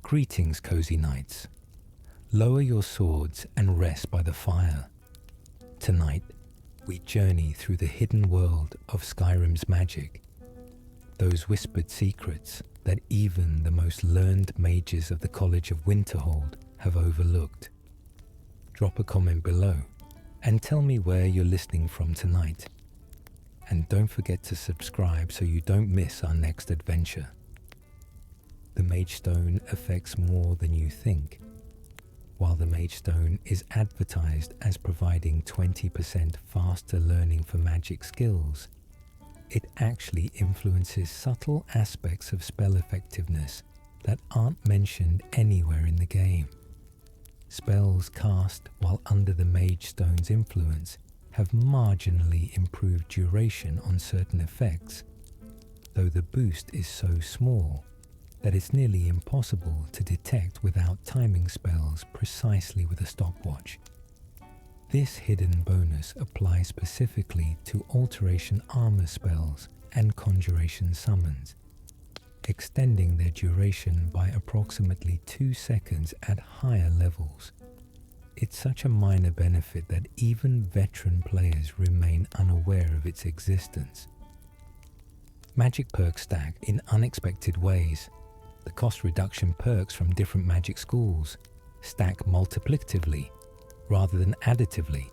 Greetings, cozy knights. Lower your swords and rest by the fire. Tonight, we journey through the hidden world of Skyrim's magic. Those whispered secrets that even the most learned mages of the College of Winterhold have overlooked. Drop a comment below and tell me where you're listening from tonight. And don't forget to subscribe so you don't miss our next adventure. The Mage Stone affects more than you think. While the Mage Stone is advertised as providing 20% faster learning for magic skills, it actually influences subtle aspects of spell effectiveness that aren't mentioned anywhere in the game. Spells cast while under the Mage Stone's influence have marginally improved duration on certain effects, though the boost is so small that it's nearly impossible to detect without timing spells precisely with a stopwatch. This hidden bonus applies specifically to alteration armor spells and conjuration summons, extending their duration by approximately 2 seconds at higher levels. It's such a minor benefit that even veteran players remain unaware of its existence. Magic perks stack in unexpected ways. The cost reduction perks from different magic schools stack multiplicatively rather than additively,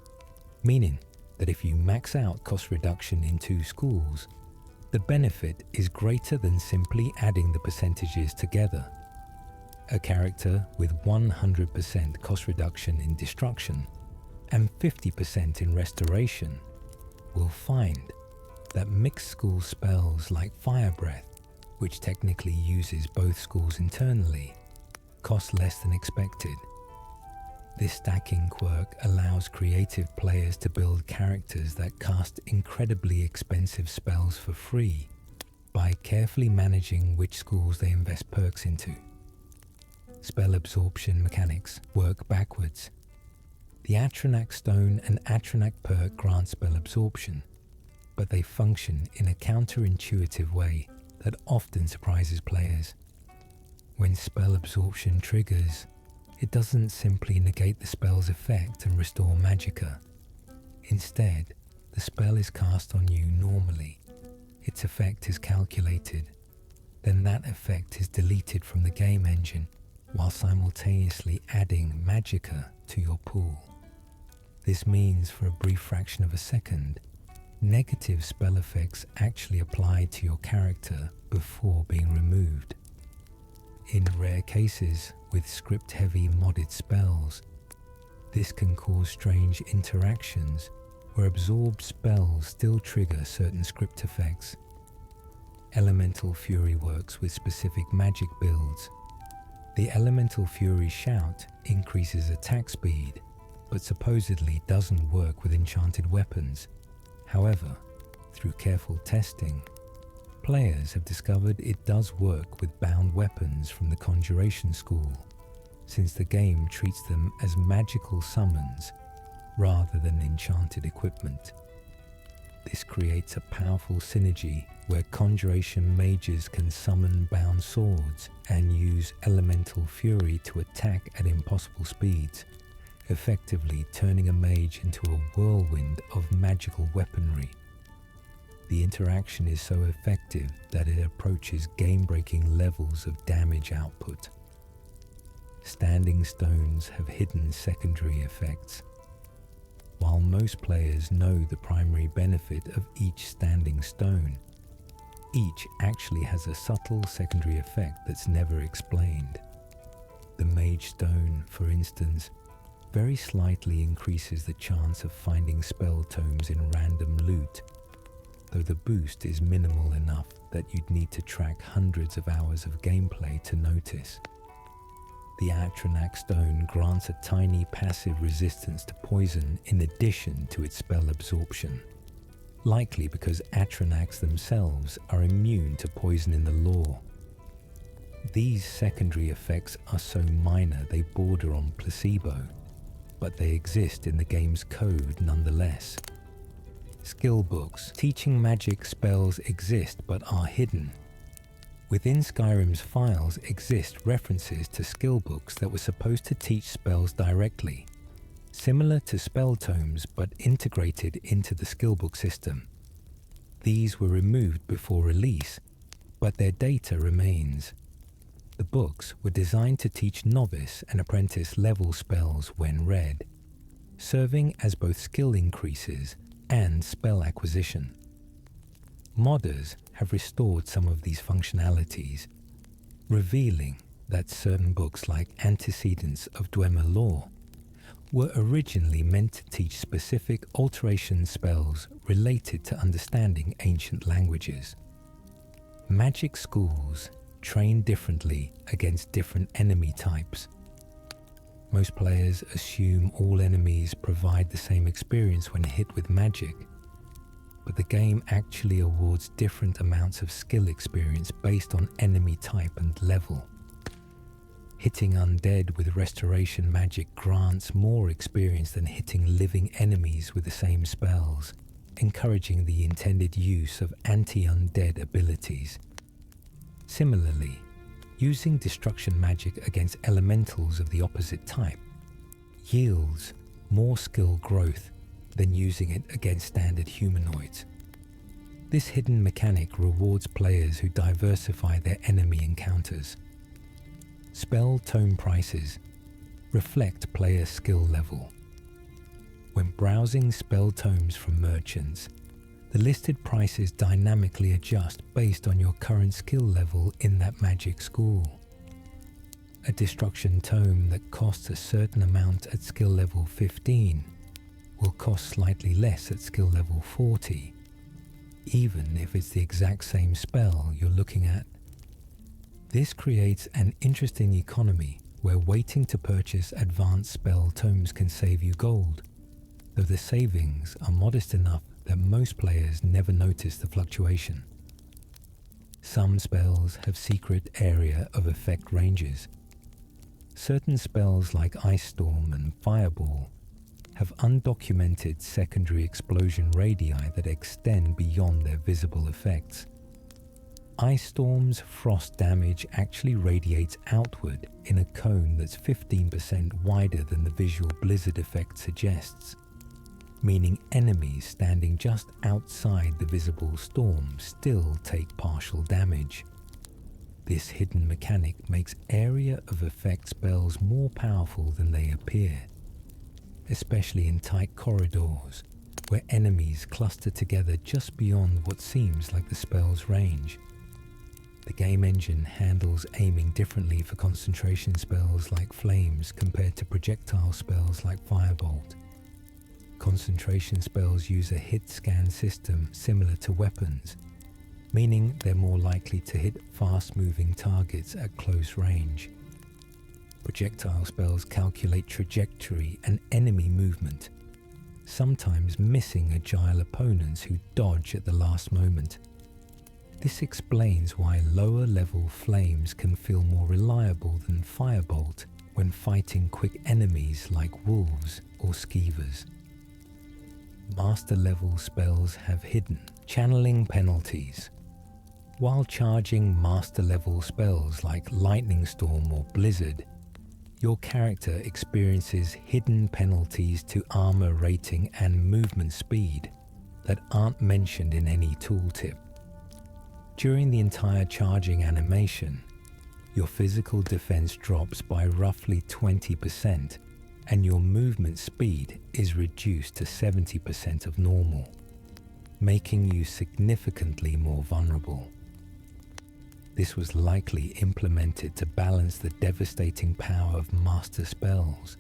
meaning that if you max out cost reduction in 2 schools, the benefit is greater than simply adding the percentages together. A character with 100% cost reduction in destruction and 50% in restoration will find that mixed school spells like Fire Breath, which technically uses both schools internally, cost less than expected. This stacking quirk allows creative players to build characters that cast incredibly expensive spells for free by carefully managing which schools they invest perks into. Spell absorption mechanics work backwards. The Atronach Stone and Atronach perk grant spell absorption, but they function in a counterintuitive way that often surprises players. When spell absorption triggers, it doesn't simply negate the spell's effect and restore magicka. Instead, the spell is cast on you normally. Its effect is calculated. Then that effect is deleted from the game engine while simultaneously adding magicka to your pool. This means for a brief fraction of a second, negative spell effects actually apply to your character before being removed. In rare cases with script-heavy modded spells, this can cause strange interactions where absorbed spells still trigger certain script effects. Elemental Fury works with specific magic builds. The Elemental Fury Shout increases attack speed, but supposedly doesn't work with enchanted weapons. However, through careful testing, players have discovered it does work with bound weapons from the Conjuration School, since the game treats them as magical summons rather than enchanted equipment. This creates a powerful synergy where Conjuration mages can summon bound swords and use Elemental Fury to attack at impossible speeds, effectively turning a mage into a whirlwind of magical weaponry. The interaction is so effective that it approaches game-breaking levels of damage output. Standing stones have hidden secondary effects. While most players know the primary benefit of each standing stone, each actually has a subtle secondary effect that's never explained. The Mage Stone, for instance, very slightly increases the chance of finding spell tomes in random loot, though the boost is minimal enough that you'd need to track hundreds of hours of gameplay to notice. The Atronach Stone grants a tiny passive resistance to poison in addition to its spell absorption, likely because Atronachs themselves are immune to poison in the lore. These secondary effects are so minor they border on placebo, but they exist in the game's code nonetheless. Skill books teaching magic spells exist but are hidden. Within Skyrim's files exist references to skill books that were supposed to teach spells directly, similar to spell tomes but integrated into the skillbook system. These were removed before release, but their data remains. The books were designed to teach novice and apprentice level spells when read, serving as both skill increases and spell acquisition. Modders have restored some of these functionalities, revealing that certain books like Antecedents of Dwemer Lore were originally meant to teach specific alteration spells related to understanding ancient languages. Magic schools train differently against different enemy types. Most players assume all enemies provide the same experience when hit with magic, but the game actually awards different amounts of skill experience based on enemy type and level. Hitting undead with restoration magic grants more experience than hitting living enemies with the same spells, encouraging the intended use of anti-undead abilities. Similarly, using destruction magic against elementals of the opposite type yields more skill growth than using it against standard humanoids. This hidden mechanic rewards players who diversify their enemy encounters. Spell tome prices reflect player skill level. When browsing spell tomes from merchants, the listed prices dynamically adjust based on your current skill level in that magic school. A destruction tome that costs a certain amount at skill level 15 will cost slightly less at skill level 40, even if it's the exact same spell you're looking at. This creates an interesting economy where waiting to purchase advanced spell tomes can save you gold, though the savings are modest enough that most players never notice the fluctuation. Some spells have secret area of effect ranges. Certain spells like Ice Storm and Fireball have undocumented secondary explosion radii that extend beyond their visible effects. Ice Storm's frost damage actually radiates outward in a cone that's 15% wider than the visual blizzard effect suggests, meaning enemies standing just outside the visible storm still take partial damage. This hidden mechanic makes area of effect spells more powerful than they appear, especially in tight corridors where enemies cluster together just beyond what seems like the spell's range. The game engine handles aiming differently for concentration spells like flames compared to projectile spells like firebolt. Concentration spells use a hit scan system similar to weapons, meaning they're more likely to hit fast-moving targets at close range. Projectile spells calculate trajectory and enemy movement, sometimes missing agile opponents who dodge at the last moment. This explains why lower-level flames can feel more reliable than firebolt when fighting quick enemies like wolves or skeevers. Master-level spells have hidden channeling penalties. While charging master-level spells like Lightning Storm or Blizzard, your character experiences hidden penalties to armor rating and movement speed that aren't mentioned in any tooltip. During the entire charging animation, your physical defense drops by roughly 20%, and your movement speed is reduced to 70% of normal, making you significantly more vulnerable. This was likely implemented to balance the devastating power of master spells,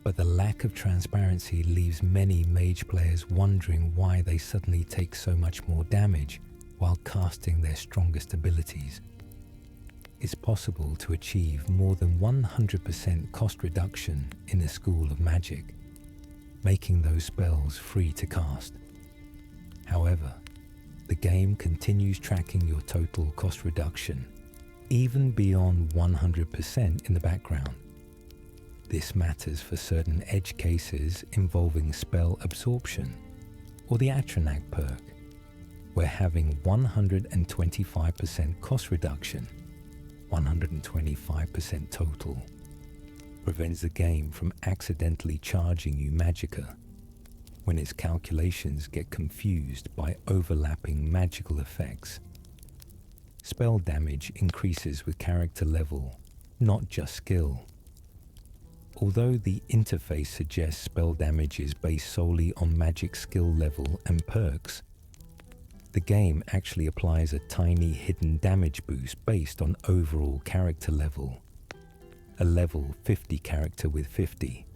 but the lack of transparency leaves many mage players wondering why they suddenly take so much more damage while casting their strongest abilities. It's possible to achieve more than 100% cost reduction in a school of magic, making those spells free to cast. However, the game continues tracking your total cost reduction, even beyond 100% in the background. This matters for certain edge cases involving spell absorption or the Atronach perk. where having 125% cost reduction, 125% total, prevents the game from accidentally charging you magicka when its calculations get confused by overlapping magical effects. Spell damage increases with character level, not just skill. Although the interface suggests spell damage is based solely on magic skill level and perks, the game actually applies a tiny hidden damage boost based on overall character level. A level 50 character with 50.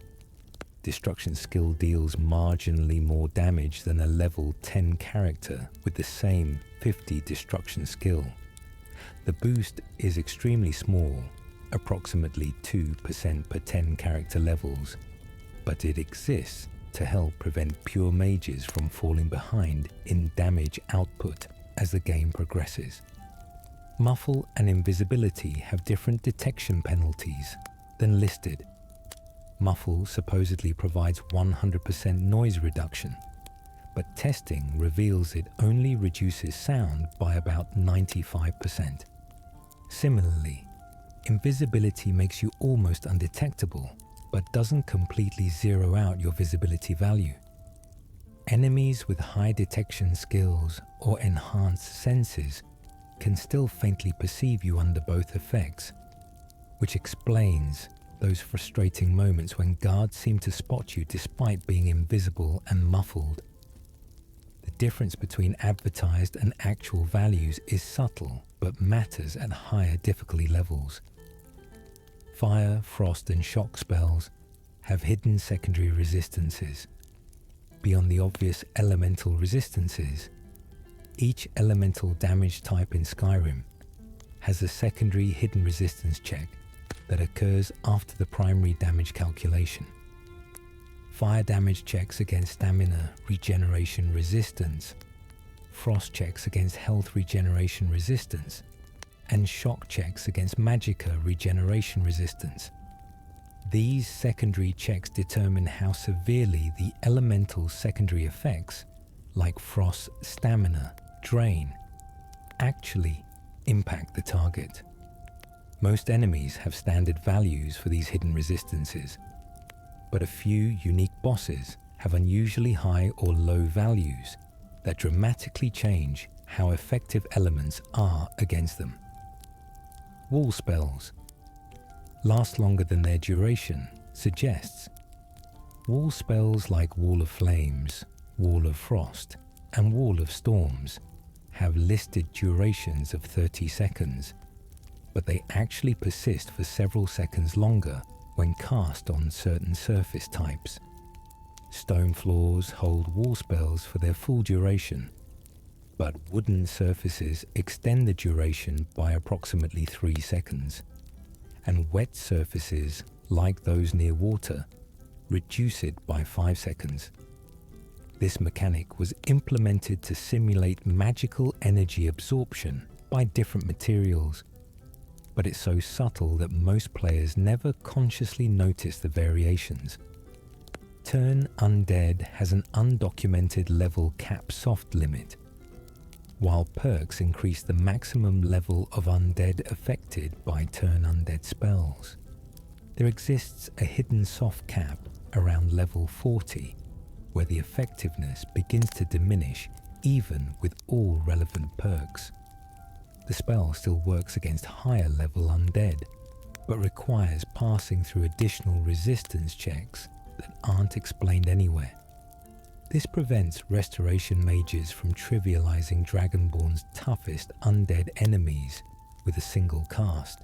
Destruction skill deals marginally more damage than a level 10 character with the same 50 destruction skill. The boost is extremely small, approximately 2% per 10 character levels, but it exists to help prevent pure mages from falling behind in damage output as the game progresses. Muffle and invisibility have different detection penalties than listed. Muffle supposedly provides 100% noise reduction, but testing reveals it only reduces sound by about 95%. Similarly, invisibility makes you almost undetectable, but doesn't completely zero out your visibility value. Enemies with high detection skills or enhanced senses can still faintly perceive you under both effects, which explains those frustrating moments when guards seem to spot you despite being invisible and muffled. The difference between advertised and actual values is subtle, but matters at higher difficulty levels. Fire, frost, and shock spells have hidden secondary resistances. Beyond the obvious elemental resistances, each elemental damage type in Skyrim has a secondary hidden resistance check that occurs after the primary damage calculation. Fire damage checks against stamina regeneration resistance, frost checks against health regeneration resistance, and shock checks against magicka regeneration resistance. These secondary checks determine how severely the elemental secondary effects, like frost, stamina, drain, actually impact the target. Most enemies have standard values for these hidden resistances, but a few unique bosses have unusually high or low values that dramatically change how effective elements are against them. Wall spells last longer than their duration suggests. Wall spells like Wall of Flames, Wall of Frost, and Wall of Storms have listed durations of 30 seconds, but they actually persist for several seconds longer when cast on certain surface types. Stone floors hold wall spells for their full duration, but wooden surfaces extend the duration by approximately 3 seconds, and wet surfaces, like those near water, reduce it by 5 seconds. This mechanic was implemented to simulate magical energy absorption by different materials, but it's so subtle that most players never consciously notice the variations. Turn Undead has an undocumented level cap soft limit, while perks increase the maximum level of undead affected by Turn Undead spells. There exists a hidden soft cap around level 40, where the effectiveness begins to diminish even with all relevant perks. The spell still works against higher level undead, but requires passing through additional resistance checks that aren't explained anywhere. This prevents restoration mages from trivializing Dragonborn's toughest undead enemies with a single cast,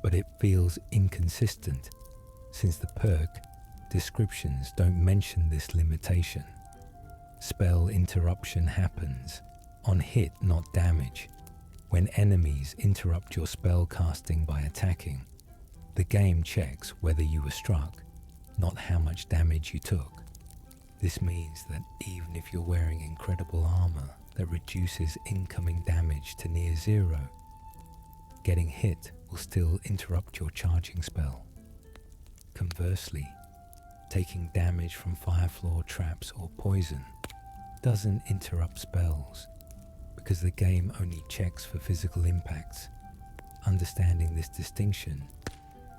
but it feels inconsistent since the perk descriptions don't mention this limitation. Spell interruption happens on hit, not damage. When enemies interrupt your spell casting by attacking, the game checks whether you were struck, not how much damage you took. This means that even if you're wearing incredible armor that reduces incoming damage to near zero, getting hit will still interrupt your charging spell. Conversely, taking damage from fire floor traps or poison doesn't interrupt spells, because the game only checks for physical impacts. Understanding this distinction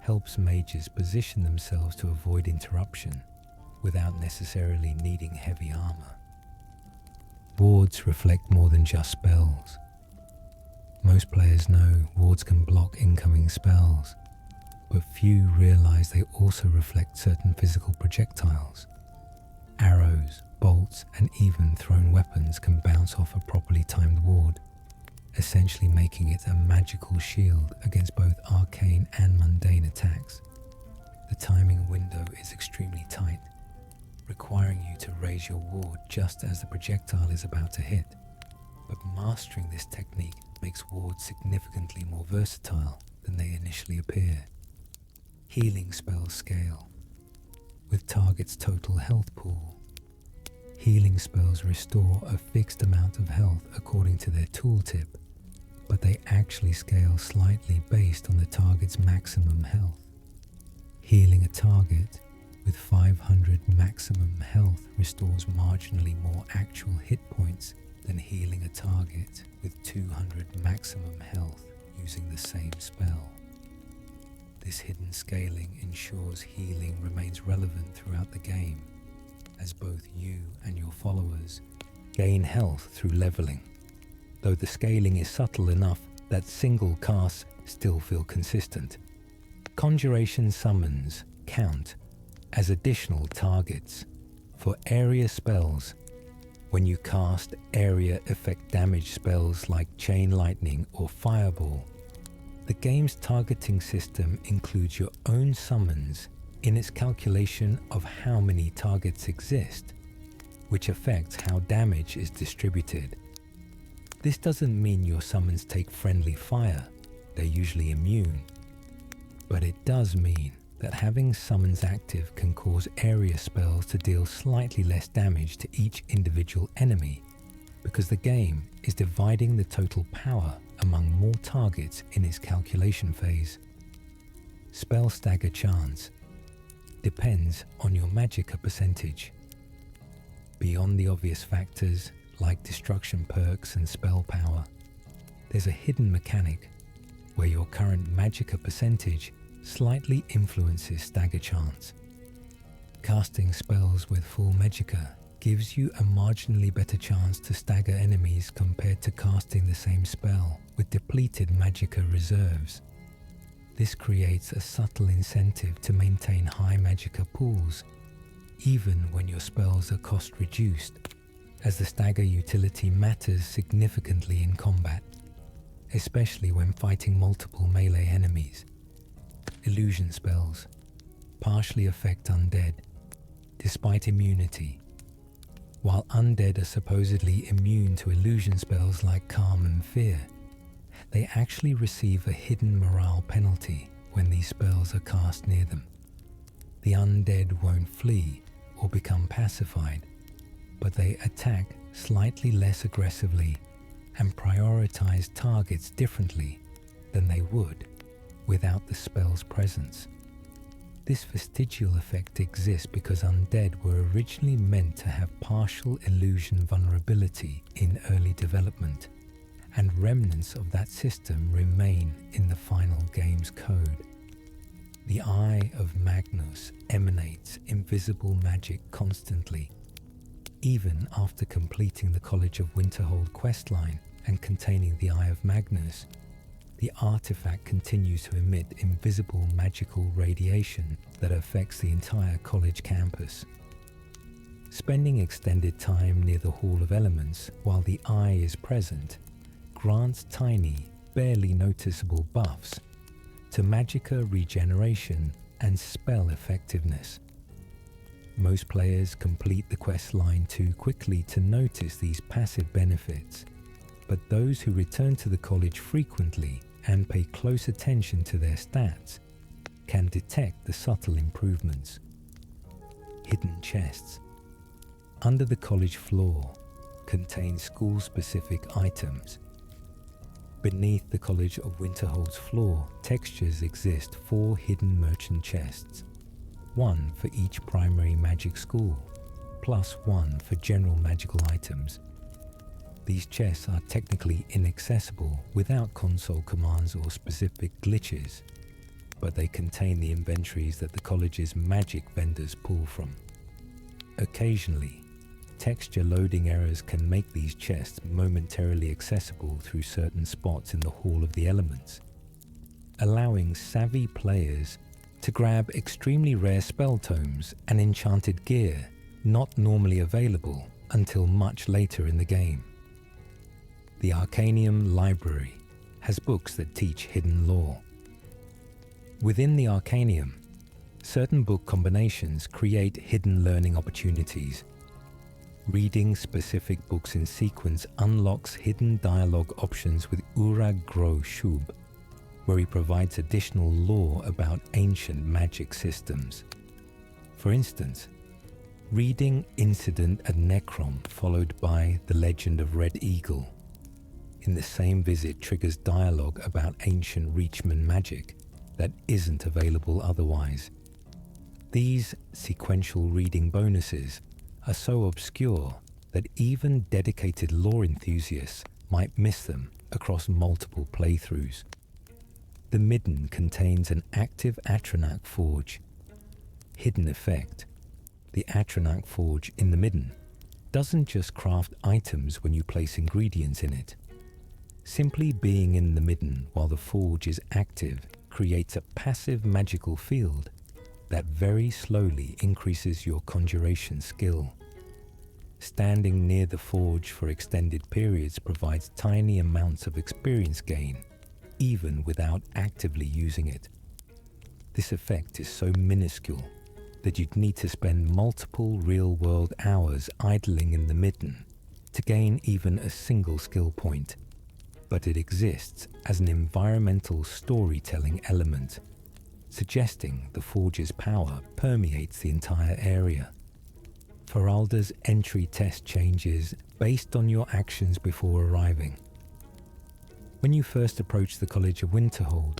helps mages position themselves to avoid interruption without necessarily needing heavy armor. Wards reflect more than just spells. Most players know wards can block incoming spells, but few realize they also reflect certain physical projectiles. Arrows, bolts, and even thrown weapons can bounce off a properly timed ward, essentially making it a magical shield against both arcane and mundane attacks. The timing window is extremely tight, requiring you to raise your ward just as the projectile is about to hit. But mastering this technique makes wards significantly more versatile than they initially appear. Healing spells scale with target's total health pool. Healing spells restore a fixed amount of health according to their tooltip, but they actually scale slightly based on the target's maximum health. Healing a target with 500 maximum health restores marginally more actual hit points than healing a target with 200 maximum health using the same spell. This hidden scaling ensures healing remains relevant throughout the game, as both you and your followers gain health through leveling, though the scaling is subtle enough that single casts still feel consistent. Conjuration summons count as additional targets for area spells. When you cast area effect damage spells like Chain Lightning or Fireball, the game's targeting system includes your own summons in its calculation of how many targets exist, which affects how damage is distributed. This doesn't mean your summons take friendly fire, they're usually immune, but it does mean that having summons active can cause area spells to deal slightly less damage to each individual enemy, because the game is dividing the total power among more targets in its calculation phase. Spell stagger chance depends on your magicka percentage. Beyond the obvious factors like destruction perks and spell power, there's a hidden mechanic where your current magicka percentage slightly influences stagger chance. Casting spells with full magicka gives you a marginally better chance to stagger enemies compared to casting the same spell with depleted magicka reserves. This creates a subtle incentive to maintain high magicka pools, even when your spells are cost reduced, as the stagger utility matters significantly in combat, especially when fighting multiple melee enemies. Illusion spells partially affect undead, despite immunity. While undead are supposedly immune to illusion spells like Calm and Fear, they actually receive a hidden morale penalty when these spells are cast near them. The undead won't flee or become pacified, but they attack slightly less aggressively and prioritize targets differently than they would without the spell's presence. This vestigial effect exists because undead were originally meant to have partial illusion vulnerability in early development, and remnants of that system remain in the final game's code. The Eye of Magnus emanates invisible magic constantly. Even after completing the College of Winterhold questline and containing the Eye of Magnus, the artifact continues to emit invisible magical radiation that affects the entire college campus. Spending extended time near the Hall of Elements while the eye is present grants tiny, barely noticeable buffs to magicka regeneration and spell effectiveness. Most players complete the quest line too quickly to notice these passive benefits, but those who return to the college frequently and pay close attention to their stats can detect the subtle improvements. Hidden chests under the college floor contain school-specific items. Beneath the College of Winterhold's floor, textures exist 4 hidden merchant chests, 1 for each primary magic school, plus 1 for general magical items. These chests are technically inaccessible without console commands or specific glitches, but they contain the inventories that the college's magic vendors pull from. Occasionally, texture loading errors can make these chests momentarily accessible through certain spots in the Hall of the Elements, allowing savvy players to grab extremely rare spell tomes and enchanted gear not normally available until much later in the game. The Arcanium Library has books that teach hidden lore. Within the Arcanium, certain book combinations create hidden learning opportunities. Reading specific books in sequence unlocks hidden dialogue options with Urag Gro Shub, where he provides additional lore about ancient magic systems. For instance, reading Incident at Necrom followed by The Legend of Red Eagle in the same visit triggers dialogue about ancient Reachman magic that isn't available otherwise. These sequential reading bonuses are so obscure that even dedicated lore enthusiasts might miss them across multiple playthroughs. The Midden contains an active Atronach forge. Hidden effect: the Atronach forge in the Midden doesn't just craft items when you place ingredients in it. Simply being in the Midden while the forge is active creates a passive magical field that very slowly increases your conjuration skill. Standing near the forge for extended periods provides tiny amounts of experience gain, even without actively using it. This effect is so minuscule that you'd need to spend multiple real-world hours idling in the Midden to gain even a single skill point. But it exists as an environmental storytelling element, suggesting the forge's power permeates the entire area. Feralda's entry test changes based on your actions before arriving. When you first approach the College of Winterhold,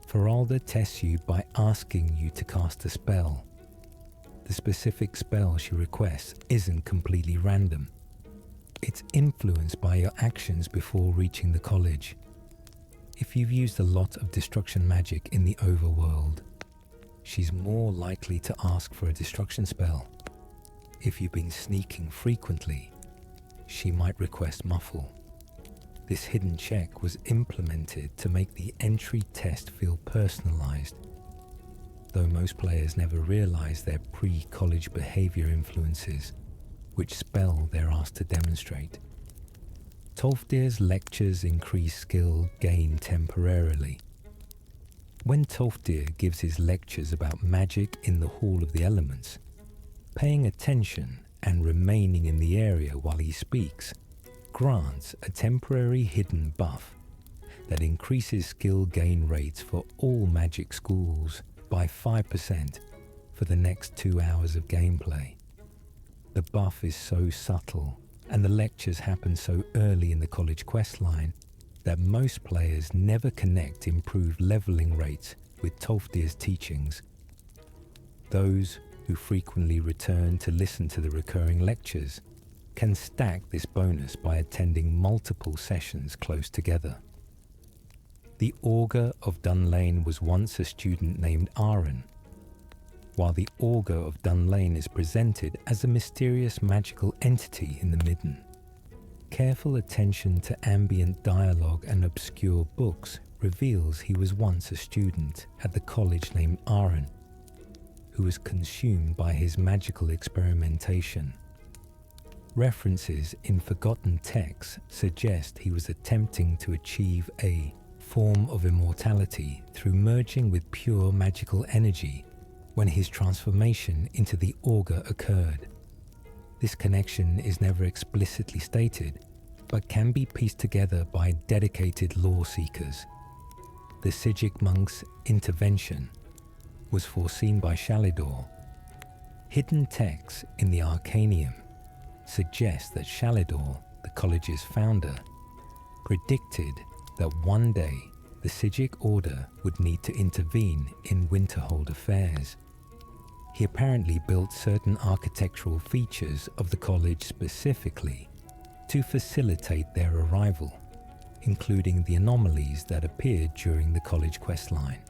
Feralda tests you by asking you to cast a spell. The specific spell she requests isn't completely random. It's influenced by your actions before reaching the college. If you've used a lot of destruction magic in the overworld, she's more likely to ask for a destruction spell. If you've been sneaking frequently, she might request muffle. This hidden check was implemented to make the entry test feel personalized, though most players never realize their pre-college behavior influences, which spell they're asked to demonstrate. Tolfdir's lectures increase skill gain temporarily. When Tolfdir gives his lectures about magic in the Hall of the Elements, paying attention and remaining in the area while he speaks grants a temporary hidden buff that increases skill gain rates for all magic schools by 5% for the next 2 hours of gameplay. The buff is so subtle, and the lectures happen so early in the college questline that most players never connect improved leveling rates with Tolfdir's teachings. Those who frequently return to listen to the recurring lectures can stack this bonus by attending multiple sessions close together. The Augur of Dunlane was once a student named Aaron. While the Augur of Dunlane is presented as a mysterious magical entity in the Midden, careful attention to ambient dialogue and obscure books reveals he was once a student at the college named Aaron, who was consumed by his magical experimentation. References in forgotten texts suggest he was attempting to achieve a form of immortality through merging with pure magical energy when his transformation into the Augur occurred. This connection is never explicitly stated, but can be pieced together by dedicated lore seekers. The Sigic monk's intervention was foreseen by Shalidor. Hidden texts in the Arcanium suggest that Shalidor, the college's founder, predicted that one day the Sigic Order would need to intervene in Winterhold affairs. He apparently built certain architectural features of the college specifically to facilitate their arrival, including the anomalies that appeared during the college questline.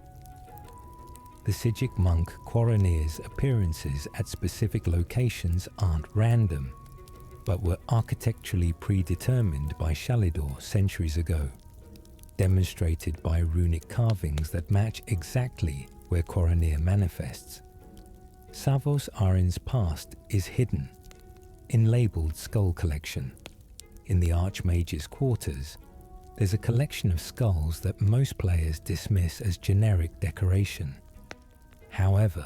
The Sijic monk Quaranir's appearances at specific locations aren't random, but were architecturally predetermined by Shalidor centuries ago, demonstrated by runic carvings that match exactly where Quaranir manifests. Savos Arin's past is hidden in labelled skull collection. In the Archmage's quarters, there's a collection of skulls that most players dismiss as generic decoration. However,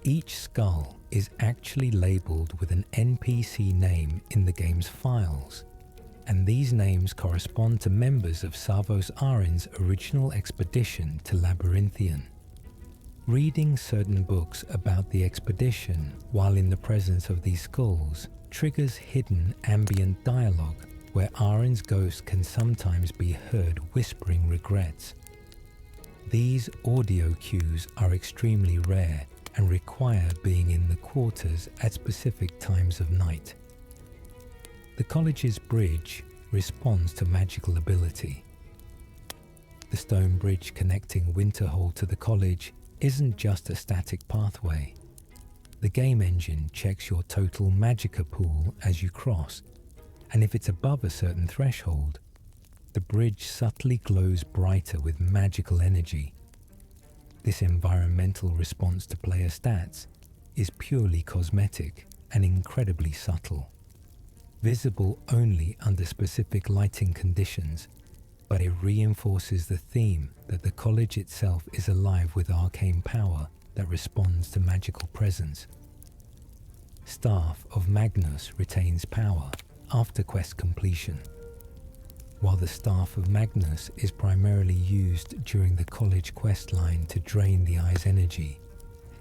each skull is actually labelled with an NPC name in the game's files, and these names correspond to members of Savos Arin's original expedition to Labyrinthian. Reading certain books about the expedition while in the presence of these skulls triggers hidden ambient dialogue where Arin's ghost can sometimes be heard whispering regrets. These audio cues are extremely rare and require being in the quarters at specific times of night. The college's bridge responds to magical ability. The stone bridge connecting Winterhold to the college isn't just a static pathway. The game engine checks your total magicka pool as you cross, and if it's above a certain threshold, the bridge subtly glows brighter with magical energy. This environmental response to player stats is purely cosmetic and incredibly subtle, visible only under specific lighting conditions, but it reinforces the theme that the college itself is alive with arcane power that responds to magical presence. Staff of Magnus retains power after quest completion. While the Staff of Magnus is primarily used during the college questline to drain the eye's energy,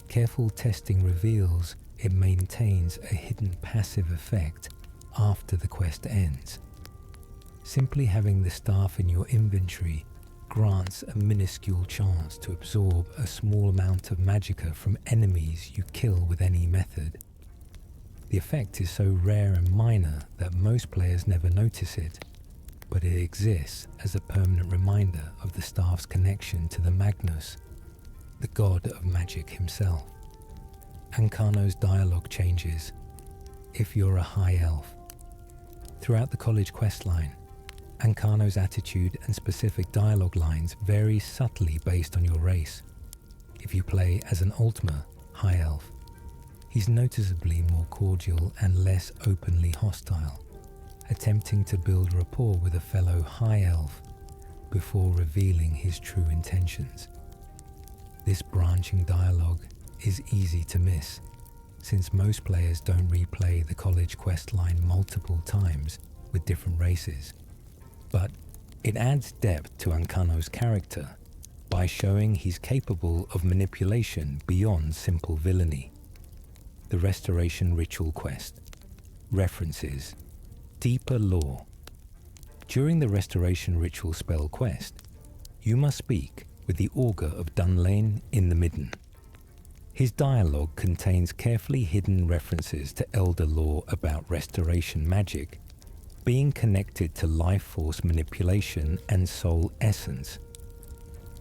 careful testing reveals it maintains a hidden passive effect after the quest ends. Simply having the staff in your inventory grants a minuscule chance to absorb a small amount of magicka from enemies you kill with any method. The effect is so rare and minor that most players never notice it, but it exists as a permanent reminder of the staff's connection to the Magnus, the god of magic himself. Ancano's dialogue changes if you're a high elf. Throughout the college questline, Ancano's attitude and specific dialogue lines vary subtly based on your race. If you play as an Ultima high elf, he's noticeably more cordial and less openly hostile, attempting to build rapport with a fellow high elf before revealing his true intentions. This branching dialogue is easy to miss, since most players don't replay the college questline multiple times with different races. But it adds depth to Ancano's character by showing he's capable of manipulation beyond simple villainy. The Restoration Ritual quest references deeper lore. During the Restoration Ritual spell quest, you must speak with the Augur of Dunlane in the Midden. His dialogue contains carefully hidden references to elder lore about restoration magic, being connected to life force manipulation and soul essence.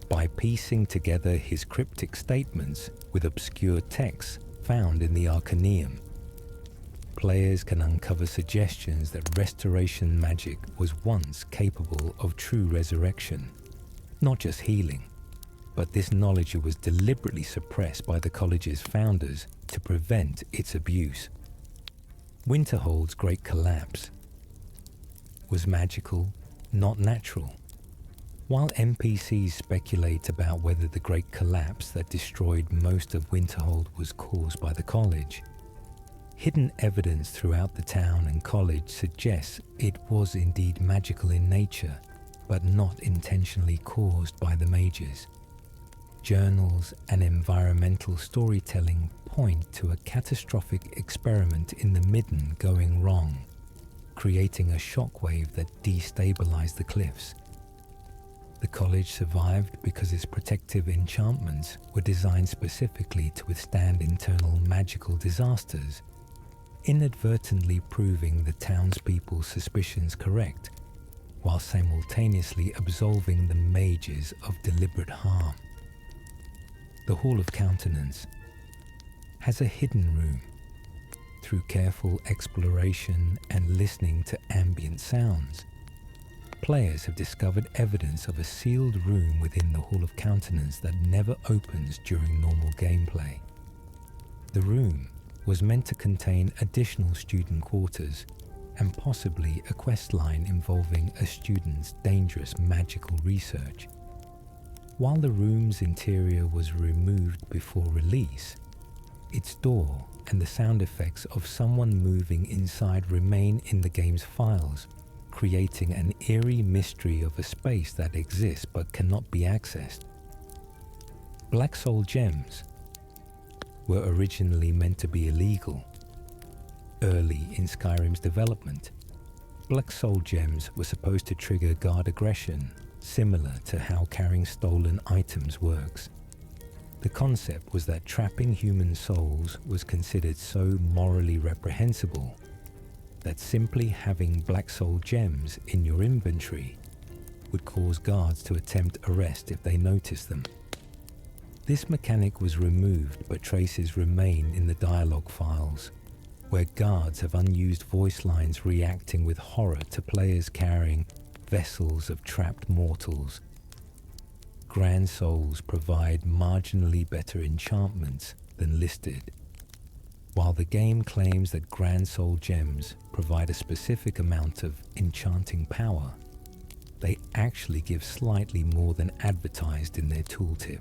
By piecing together his cryptic statements with obscure texts found in the Arcaneum, players can uncover suggestions that restoration magic was once capable of true resurrection, not just healing, but this knowledge was deliberately suppressed by the college's founders to prevent its abuse. Winterhold's Great Collapse was magical, not natural. While NPCs speculate about whether the Great Collapse that destroyed most of Winterhold was caused by the college, hidden evidence throughout the town and college suggests it was indeed magical in nature, but not intentionally caused by the mages. Journals and environmental storytelling point to a catastrophic experiment in the Midden going wrong, creating a shockwave that destabilized the cliffs. The college survived because its protective enchantments were designed specifically to withstand internal magical disasters. inadvertently proving the townspeople's suspicions correct, while simultaneously absolving the mages of deliberate harm. The Hall of Countenance has a hidden room. Through careful exploration and listening to ambient sounds, players have discovered evidence of a sealed room within the Hall of Countenance that never opens during normal gameplay. The room was meant to contain additional student quarters and possibly a quest line involving a student's dangerous magical research. While the room's interior was removed before release, its door and the sound effects of someone moving inside remain in the game's files, creating an eerie mystery of a space that exists but cannot be accessed. Black Soul Gems were originally meant to be illegal. Early in Skyrim's development, Black Soul Gems were supposed to trigger guard aggression, similar to how carrying stolen items works. The concept was that trapping human souls was considered so morally reprehensible that simply having Black Soul Gems in your inventory would cause guards to attempt arrest if they noticed them. This mechanic was removed, but traces remain in the dialogue files, where guards have unused voice lines reacting with horror to players carrying vessels of trapped mortals. Grand Souls provide marginally better enchantments than listed. While the game claims that Grand Soul Gems provide a specific amount of enchanting power, they actually give slightly more than advertised in their tooltip.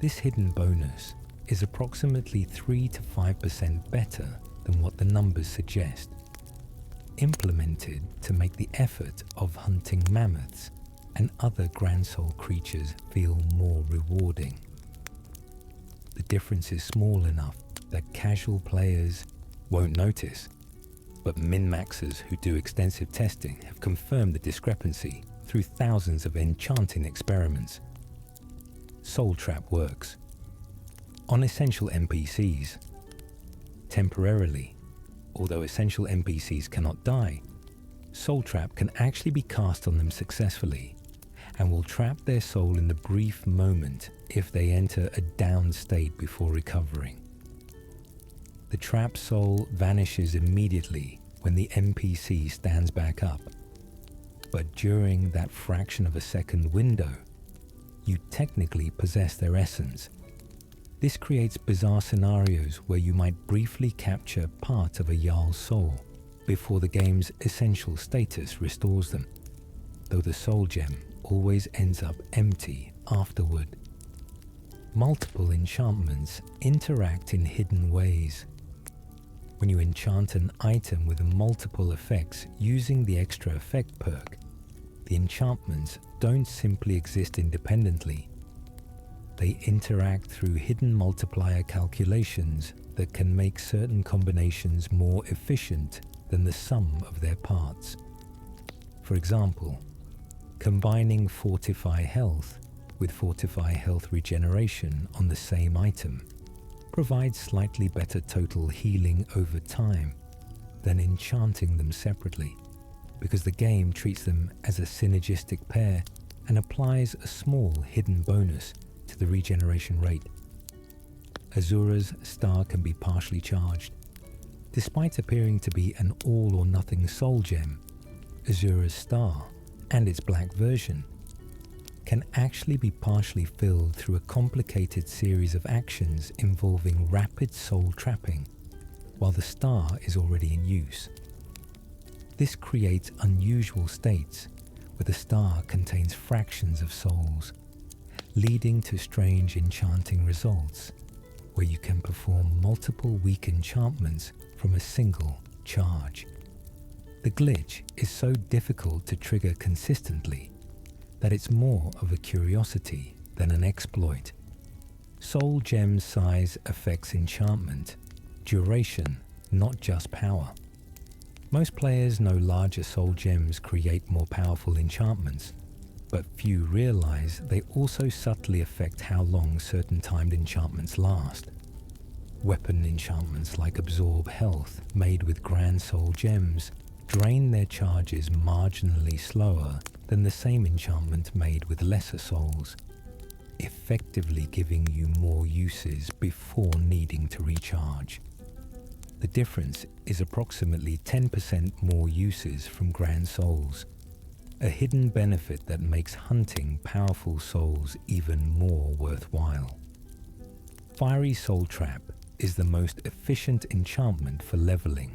This hidden bonus is approximately 3 to 5% better than what the numbers suggest, implemented to make the effort of hunting mammoths and other Grand Soul creatures feel more rewarding. The difference is small enough that casual players won't notice, but min-maxers who do extensive testing have confirmed the discrepancy through thousands of enchanting experiments. Soul Trap works on essential NPCs. Temporarily, although essential NPCs cannot die, Soul Trap can actually be cast on them successfully and will trap their soul in the brief moment if they enter a down state before recovering. The trapped soul vanishes immediately when the NPC stands back up, but during that fraction of a second window, you technically possess their essence. This creates bizarre scenarios where you might briefly capture part of a Jarl's soul before the game's essential status restores them, though the soul gem always ends up empty afterward. Multiple enchantments interact in hidden ways. When you enchant an item with multiple effects using the extra effect perk, the enchantments don't simply exist independently. They interact through hidden multiplier calculations that can make certain combinations more efficient than the sum of their parts. For example, combining Fortify Health with Fortify Health Regeneration on the same item provides slightly better total healing over time than enchanting them separately, because the game treats them as a synergistic pair and applies a small hidden bonus to the regeneration rate. Azura's star can be partially charged. Despite appearing to be an all-or-nothing soul gem, Azura's star, and its black version, can actually be partially filled through a complicated series of actions involving rapid soul trapping, while the star is already in use. This creates unusual states where the star contains fractions of souls, leading to strange enchanting results where you can perform multiple weak enchantments from a single charge. The glitch is so difficult to trigger consistently that it's more of a curiosity than an exploit. Soul gem size affects enchantment, duration, not just power. Most players know larger soul gems create more powerful enchantments, but few realize they also subtly affect how long certain timed enchantments last. Weapon enchantments like Absorb Health, made with Grand Soul gems, drain their charges marginally slower than the same enchantment made with lesser souls, effectively giving you more uses before needing to recharge. The difference is approximately 10% more uses from Grand Souls, a hidden benefit that makes hunting powerful souls even more worthwhile. Fiery Soul Trap is the most efficient enchantment for leveling.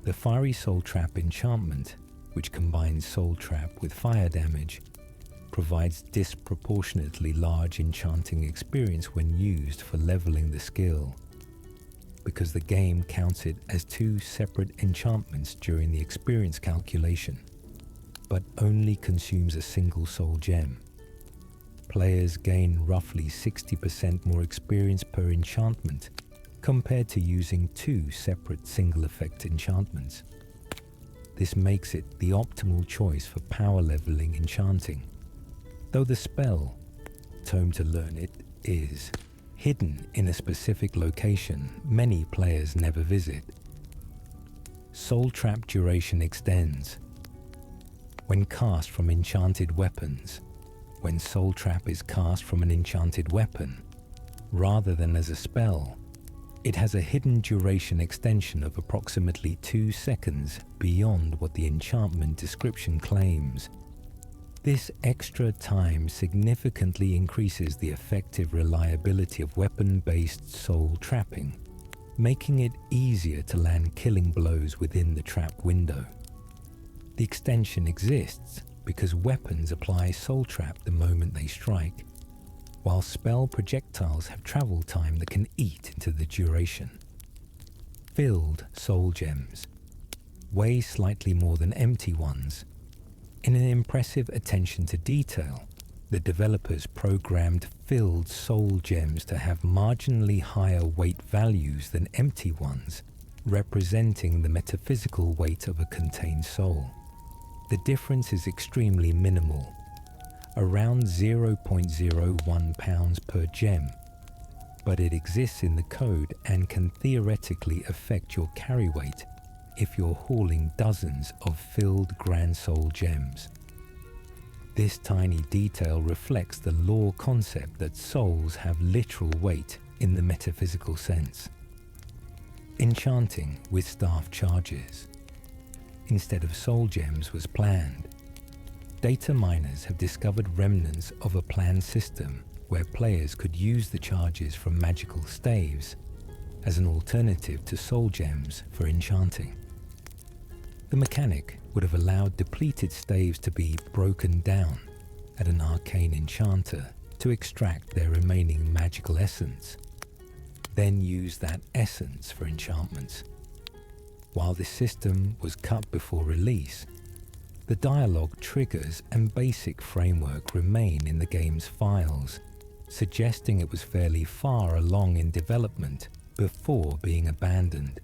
The Fiery Soul Trap enchantment, which combines Soul Trap with fire damage, provides disproportionately large enchanting experience when used for leveling the skill, because the game counts it as two separate enchantments during the experience calculation, but only consumes a single soul gem. Players gain roughly 60% more experience per enchantment compared to using two separate single effect enchantments. This makes it the optimal choice for power leveling enchanting, though the spell, Tome to Learn It, is hidden in a specific location many players never visit. Soul Trap duration extends. When cast from enchanted weapons, when Soul Trap is cast from an enchanted weapon, rather than as a spell, it has a hidden duration extension of approximately 2 seconds beyond what the enchantment description claims. This extra time significantly increases the effective reliability of weapon-based soul trapping, making it easier to land killing blows within the trap window. The extension exists because weapons apply soul trap the moment they strike, while spell projectiles have travel time that can eat into the duration. Filled soul gems weigh slightly more than empty ones. In an impressive attention to detail, the developers programmed filled soul gems to have marginally higher weight values than empty ones, representing the metaphysical weight of a contained soul. The difference is extremely minimal, around 0.01 pounds per gem, but it exists in the code and can theoretically affect your carry weight if you're hauling dozens of filled Grand Soul gems. This tiny detail reflects the lore concept that souls have literal weight in the metaphysical sense. Enchanting with staff charges instead of soul gems was planned. Data miners have discovered remnants of a planned system where players could use the charges from magical staves as an alternative to soul gems for enchanting. The mechanic would have allowed depleted staves to be broken down at an arcane enchanter to extract their remaining magical essence, then use that essence for enchantments. While this system was cut before release, the dialogue triggers and basic framework remain in the game's files, suggesting it was fairly far along in development before being abandoned.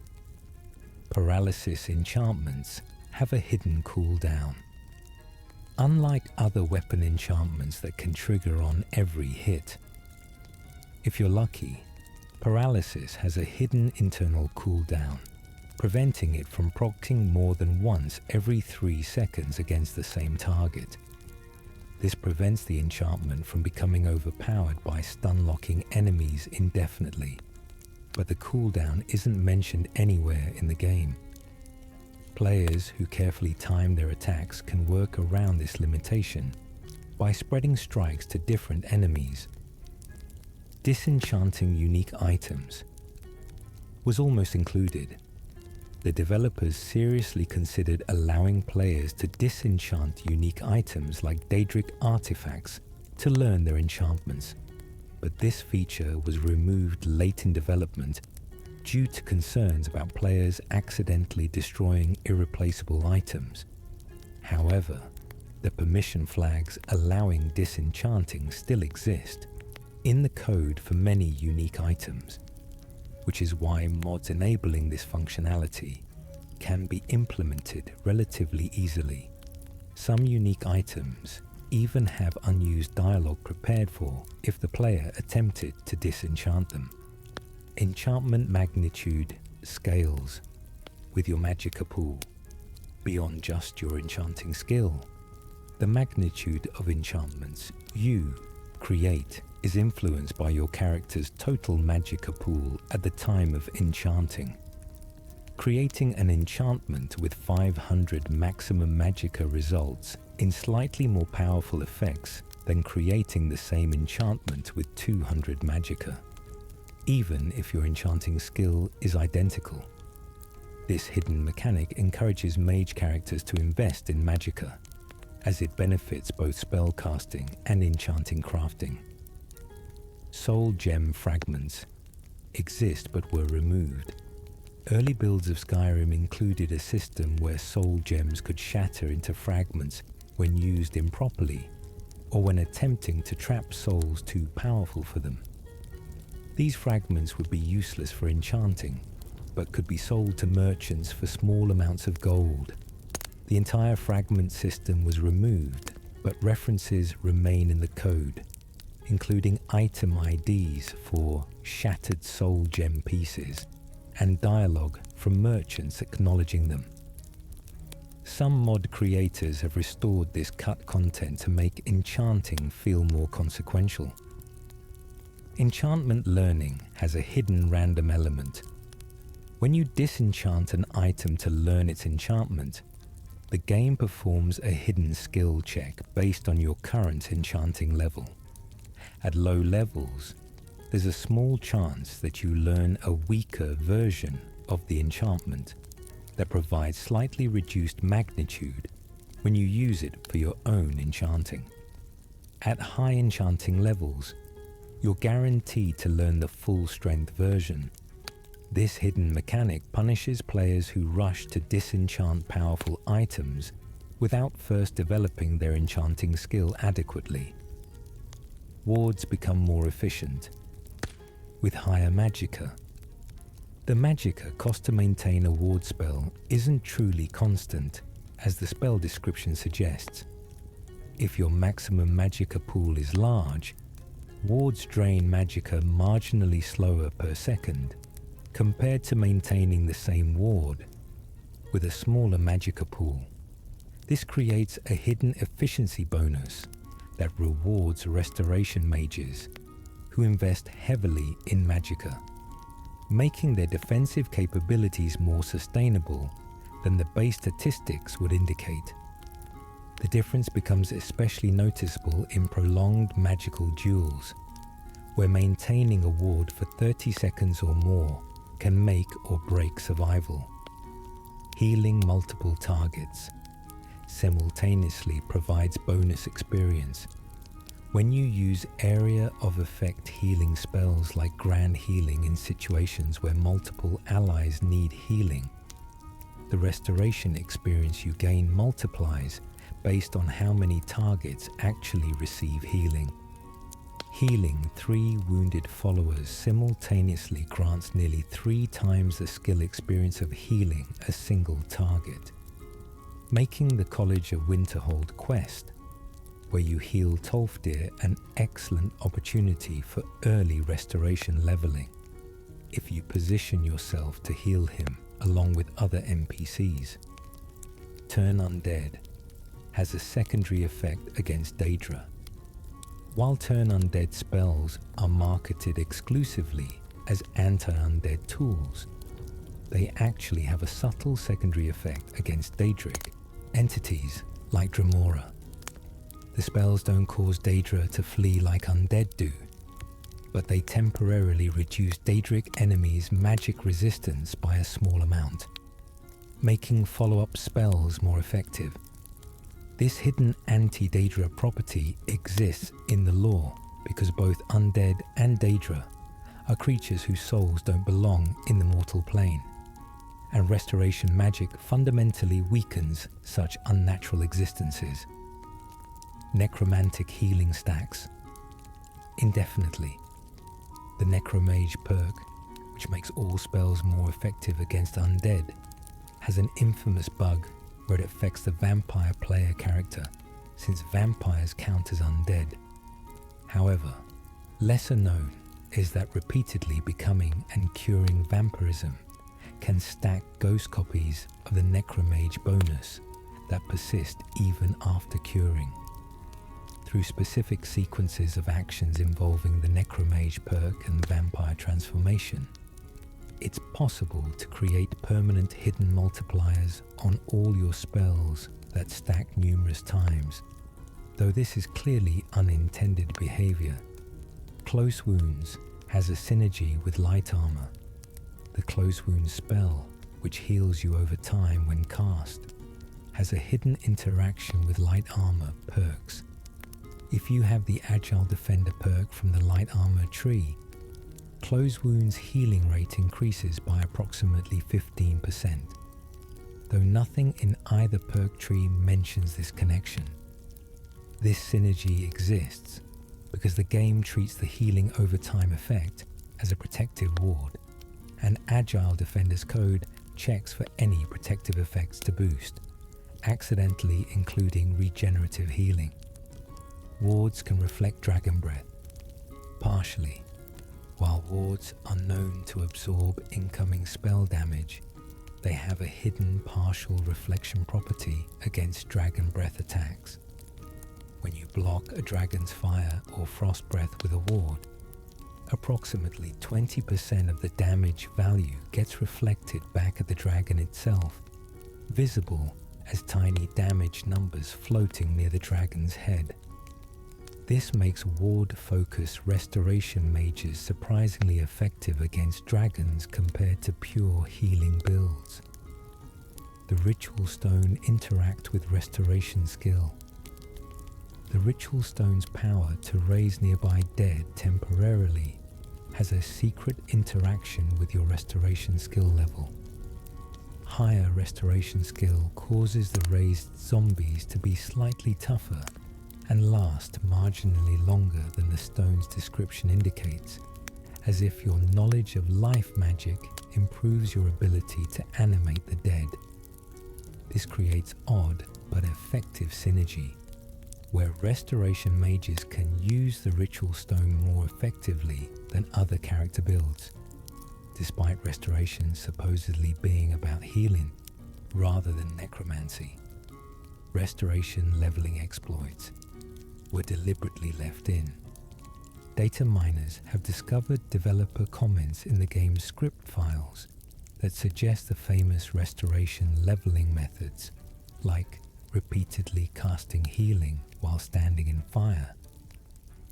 Paralysis enchantments have a hidden cooldown. Unlike other weapon enchantments that can trigger on every hit, if you're lucky, paralysis has a hidden internal cooldown, preventing it from proccing more than once every 3 seconds against the same target. This prevents the enchantment from becoming overpowered by stun-locking enemies indefinitely, but the cooldown isn't mentioned anywhere in the game. Players who carefully time their attacks can work around this limitation by spreading strikes to different enemies. Disenchanting unique items was almost included. The developers seriously considered allowing players to disenchant unique items like Daedric artifacts to learn their enchantments, but this feature was removed late in development due to concerns about players accidentally destroying irreplaceable items. However, the permission flags allowing disenchanting still exist in the code for many unique items, which is why mods enabling this functionality can be implemented relatively easily. Some unique items even have unused dialogue prepared for if the player attempted to disenchant them. Enchantment magnitude scales with your magicka pool beyond just your enchanting skill. The magnitude of enchantments you create is influenced by your character's total magicka pool at the time of enchanting. Creating an enchantment with 500 maximum magicka results in slightly more powerful effects than creating the same enchantment with 200 magicka, even if your enchanting skill is identical. This hidden mechanic encourages mage characters to invest in magicka, as it benefits both spellcasting and enchanting crafting. Soul gem fragments exist but were removed. Early builds of Skyrim included a system where soul gems could shatter into fragments when used improperly, or when attempting to trap souls too powerful for them. These fragments would be useless for enchanting, but could be sold to merchants for small amounts of gold. The entire fragment system was removed, but references remain in the code, including item IDs for shattered soul gem pieces and dialogue from merchants acknowledging them. Some mod creators have restored this cut content to make enchanting feel more consequential. Enchantment learning has a hidden random element. When you disenchant an item to learn its enchantment, the game performs a hidden skill check based on your current enchanting level. At low levels, there's a small chance that you learn a weaker version of the enchantment that provides slightly reduced magnitude when you use it for your own enchanting. At high enchanting levels, you're guaranteed to learn the full strength version. This hidden mechanic punishes players who rush to disenchant powerful items without first developing their enchanting skill adequately. Wards become more efficient with higher magicka. The magicka cost to maintain a ward spell isn't truly constant, as the spell description suggests. If your maximum magicka pool is large, wards drain magicka marginally slower per second, compared to maintaining the same ward with a smaller magicka pool. This creates a hidden efficiency bonus that rewards restoration mages who invest heavily in magicka, making their defensive capabilities more sustainable than the base statistics would indicate. The difference becomes especially noticeable in prolonged magical duels, where maintaining a ward for 30 seconds or more can make or break survival. Healing multiple targets simultaneously provides bonus experience. When you use area of effect healing spells like Grand Healing in situations where multiple allies need healing, the restoration experience you gain multiplies based on how many targets actually receive healing. Healing 3 wounded followers simultaneously grants nearly 3 times the skill experience of healing a single target, making the College of Winterhold quest, where you heal Tolfdir, an excellent opportunity for early restoration leveling, if you position yourself to heal him along with other NPCs. Turn Undead has a secondary effect against Daedra. While Turn Undead spells are marketed exclusively as anti-undead tools, they actually have a subtle secondary effect against Daedric entities like Dremora. The spells don't cause Daedra to flee like undead do, but they temporarily reduce Daedric enemies' magic resistance by a small amount, making follow-up spells more effective. This hidden anti-Daedra property exists in the lore because both undead and Daedra are creatures whose souls don't belong in the mortal plane, and restoration magic fundamentally weakens such unnatural existences. Necromantic healing stacks indefinitely. The Necromage perk, which makes all spells more effective against undead, has an infamous bug where it affects the vampire player character, since vampires count as undead. However, lesser known is that repeatedly becoming and curing vampirism can stack ghost copies of the Necromage bonus that persist even after curing. Through specific sequences of actions involving the Necromage perk and vampire transformation, it's possible to create permanent hidden multipliers on all your spells that stack numerous times. Though this is clearly unintended behavior, Close Wounds has a synergy with Light Armor. The Close Wounds spell, which heals you over time when cast, has a hidden interaction with Light Armor perks. If you have the Agile Defender perk from the Light Armor tree, Close Wounds healing rate increases by approximately 15%, though nothing in either perk tree mentions this connection. This synergy exists because the game treats the healing over time effect as a protective ward, and Agile Defender's code checks for any protective effects to boost, accidentally including regenerative healing. Wards can reflect Dragon Breath, partially. While wards are known to absorb incoming spell damage, they have a hidden partial reflection property against Dragon Breath attacks. When you block a dragon's fire or frost breath with a ward, approximately 20% of the damage value gets reflected back at the dragon itself, visible as tiny damage numbers floating near the dragon's head. This makes ward-focused restoration mages surprisingly effective against dragons compared to pure healing builds. The Ritual Stone interact with restoration skill. The Ritual Stone's power to raise nearby dead temporarily has a secret interaction with your restoration skill level. Higher restoration skill causes the raised zombies to be slightly tougher and last marginally longer than the stone's description indicates, as if your knowledge of life magic improves your ability to animate the dead. This creates odd but effective synergy, where restoration mages can use the Ritual Stone more effectively than other character builds, despite restoration supposedly being about healing rather than necromancy. Restoration leveling exploits were deliberately left in. Data miners have discovered developer comments in the game's script files that suggest the famous restoration leveling methods, like repeatedly casting healing while standing in fire,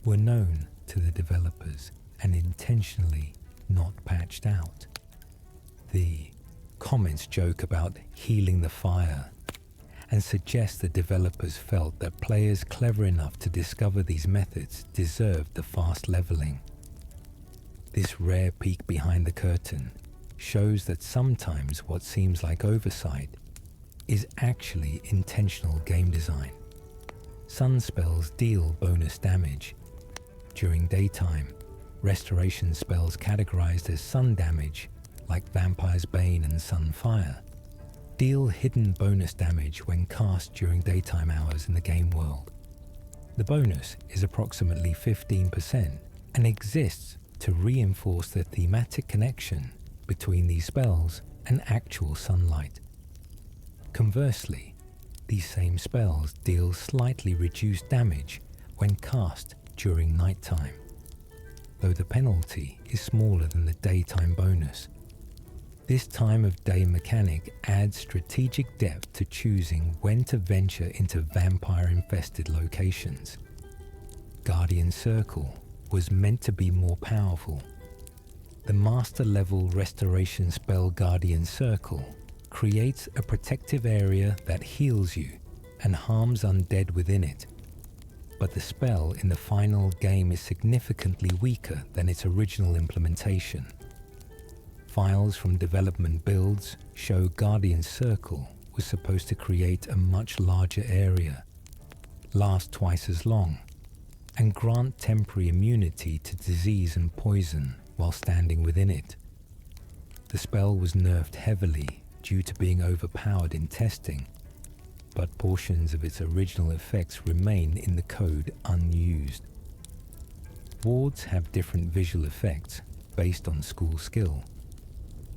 were known to the developers and intentionally not patched out. The comments joke about healing the fire and suggest the developers felt that players clever enough to discover these methods deserved the fast leveling. This rare peek behind the curtain shows that sometimes what seems like oversight is actually intentional game design. Sun spells deal bonus damage. During daytime, restoration spells categorized as sun damage, like Vampire's Bane and Sunfire, deal hidden bonus damage when cast during daytime hours in the game world. The bonus is approximately 15% and exists to reinforce the thematic connection between these spells and actual sunlight. Conversely, these same spells deal slightly reduced damage when cast during nighttime, though the penalty is smaller than the daytime bonus. This time of day mechanic adds strategic depth to choosing when to venture into vampire-infested locations. Guardian Circle was meant to be more powerful. The master-level restoration spell Guardian Circle creates a protective area that heals you and harms undead within it, but the spell in the final game is significantly weaker than its original implementation. Files from development builds show Guardian Circle was supposed to create a much larger area, last twice as long, and grant temporary immunity to disease and poison while standing within it. The spell was nerfed heavily due to being overpowered in testing, but portions of its original effects remain in the code unused. Wards have different visual effects based on school skill.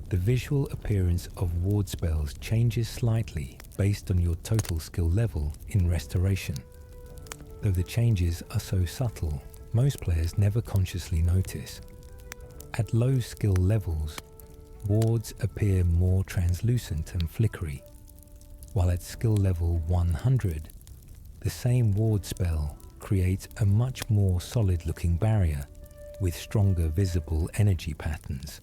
The visual appearance of ward spells changes slightly based on your total skill level in Restoration. Though the changes are so subtle, most players never consciously notice. At low skill levels, wards appear more translucent and flickery, while at skill level 100, the same ward spell creates a much more solid-looking barrier with stronger visible energy patterns.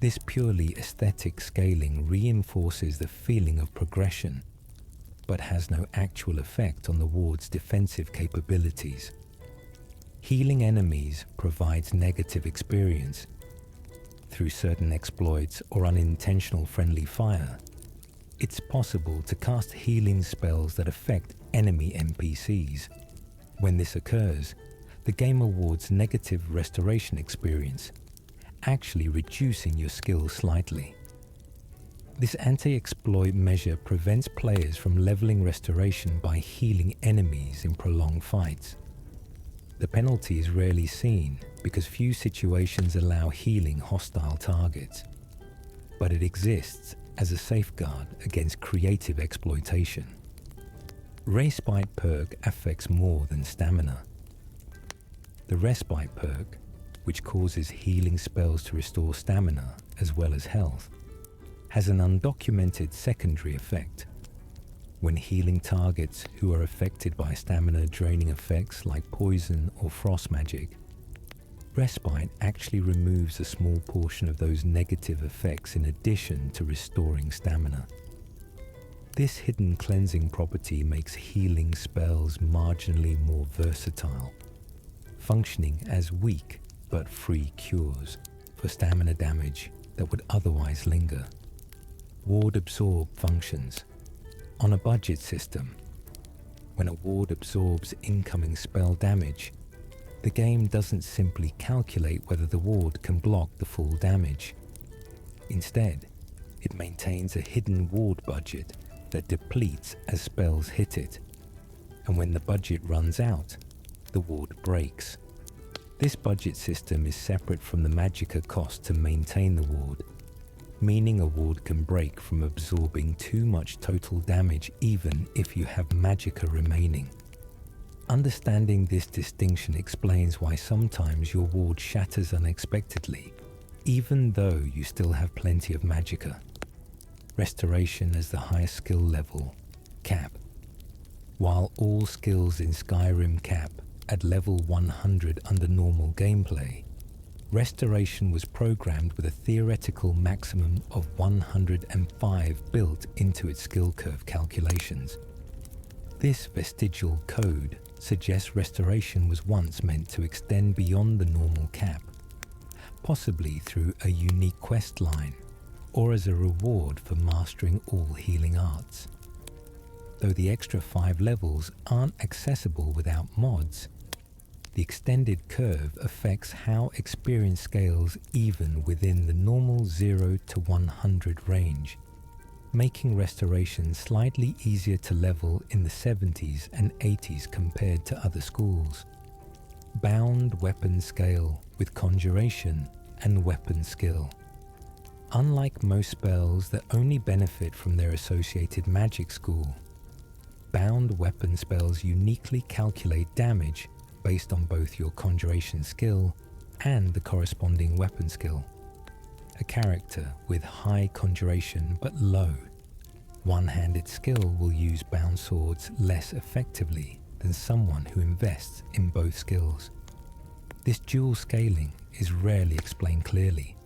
This purely aesthetic scaling reinforces the feeling of progression, but has no actual effect on the ward's defensive capabilities. Healing enemies provides negative experience through certain exploits or unintentional friendly fire. It's possible to cast healing spells that affect enemy NPCs. When this occurs, the game awards negative restoration experience, actually reducing your skill slightly. This anti-exploit measure prevents players from leveling restoration by healing enemies in prolonged fights. The penalty is rarely seen because few situations allow healing hostile targets, but it exists as a safeguard against creative exploitation. Respite perk affects more than stamina. The Respite perk, which causes healing spells to restore stamina as well as health, has an undocumented secondary effect. When healing targets who are affected by stamina draining effects like poison or frost magic, Respite actually removes a small portion of those negative effects in addition to restoring stamina. This hidden cleansing property makes healing spells marginally more versatile, functioning as weak but free cures for stamina damage that would otherwise linger. Ward absorb functions. On a budget system, when a ward absorbs incoming spell damage, the game doesn't simply calculate whether the ward can block the full damage. Instead, it maintains a hidden ward budget that depletes as spells hit it, and when the budget runs out, the ward breaks. This budget system is separate from the magicka cost to maintain the ward, meaning a ward can break from absorbing too much total damage even if you have magicka remaining. Understanding this distinction explains why sometimes your ward shatters unexpectedly, even though you still have plenty of magicka. Restoration as the highest skill level, cap. While all skills in Skyrim cap at level 100 under normal gameplay, Restoration was programmed with a theoretical maximum of 105 built into its skill curve calculations. This vestigial code suggests Restoration was once meant to extend beyond the normal cap, possibly through a unique quest line or as a reward for mastering all healing arts. Though the extra 5 levels aren't accessible without mods, the extended curve affects how experience scales even within the normal 0 to 100 range, making Restoration slightly easier to level in the 70s and 80s compared to other schools. Bound weapon scale with conjuration and weapon skill. Unlike most spells that only benefit from their associated magic school, bound weapon spells uniquely calculate damage based on both your conjuration skill and the corresponding weapon skill. A character with high conjuration but low one-handed skill will use bound swords less effectively than someone who invests in both skills. This dual scaling is rarely explained clearly,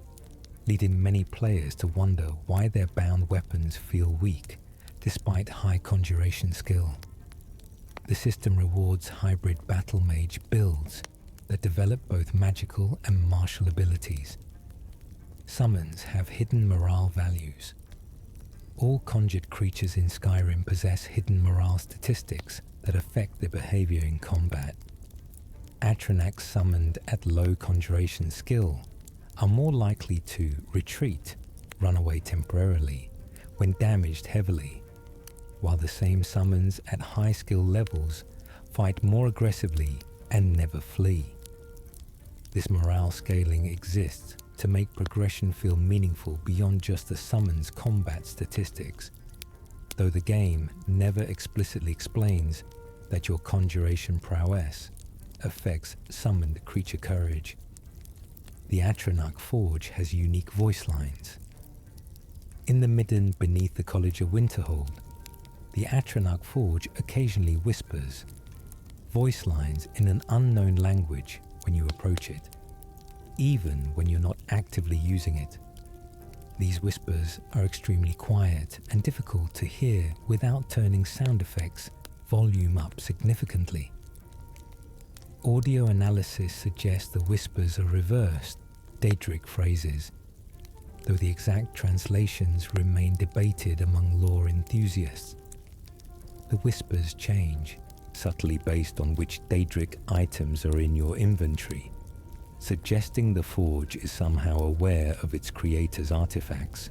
leading many players to wonder why their bound weapons feel weak despite high conjuration skill. The system rewards hybrid battle mage builds that develop both magical and martial abilities. Summons have hidden morale values. All conjured creatures in Skyrim possess hidden morale statistics that affect their behavior in combat. Atronachs summoned at low conjuration skill are more likely to retreat, run away temporarily, when damaged heavily, while the same summons at high skill levels fight more aggressively and never flee. This morale scaling exists to make progression feel meaningful beyond just the summon's combat statistics, though the game never explicitly explains that your conjuration prowess affects summoned creature courage. The Atronach Forge has unique voice lines. In the midden beneath the College of Winterhold, the Atronach Forge occasionally whispers, voice lines in an unknown language when you approach it, even when you're not actively using it. These whispers are extremely quiet and difficult to hear without turning sound effects volume up significantly. Audio analysis suggests the whispers are reversed Daedric phrases, though the exact translations remain debated among lore enthusiasts. The whispers change, subtly based on which Daedric items are in your inventory, suggesting the Forge is somehow aware of its creator's artifacts.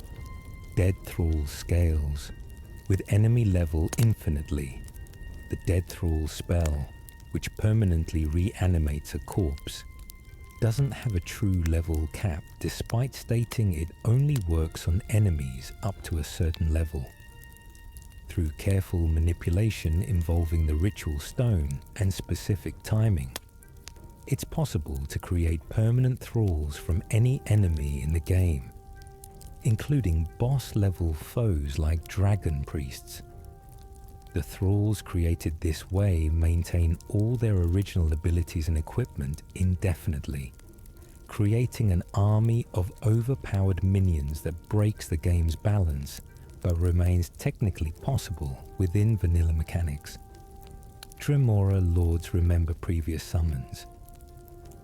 Dead Thrall scales, with enemy level infinitely. The Dead Thrall spell, which permanently reanimates a corpse, doesn't have a true level cap despite stating it only works on enemies up to a certain level. Through careful manipulation involving the ritual stone and specific timing, it's possible to create permanent thralls from any enemy in the game, including boss-level foes like dragon priests. The thralls created this way maintain all their original abilities and equipment indefinitely, creating an army of overpowered minions that breaks the game's balance but remains technically possible within vanilla mechanics. Dremora Lords remember previous summons.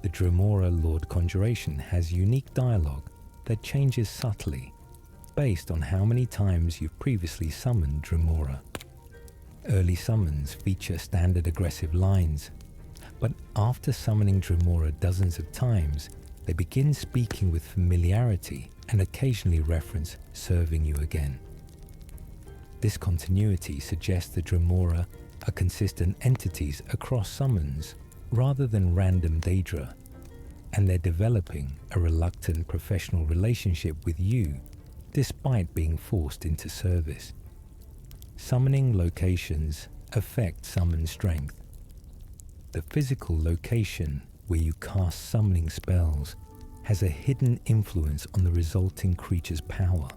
The Dremora Lord Conjuration has unique dialogue that changes subtly based on how many times you've previously summoned Dremora. Early summons feature standard aggressive lines, but after summoning Dremora dozens of times, they begin speaking with familiarity and occasionally reference serving you again. This continuity suggests the Dremora are consistent entities across summons rather than random Daedra, and they're developing a reluctant professional relationship with you despite being forced into service. Summoning locations affect summon strength. The physical location where you cast summoning spells has a hidden influence on the resulting creature's power.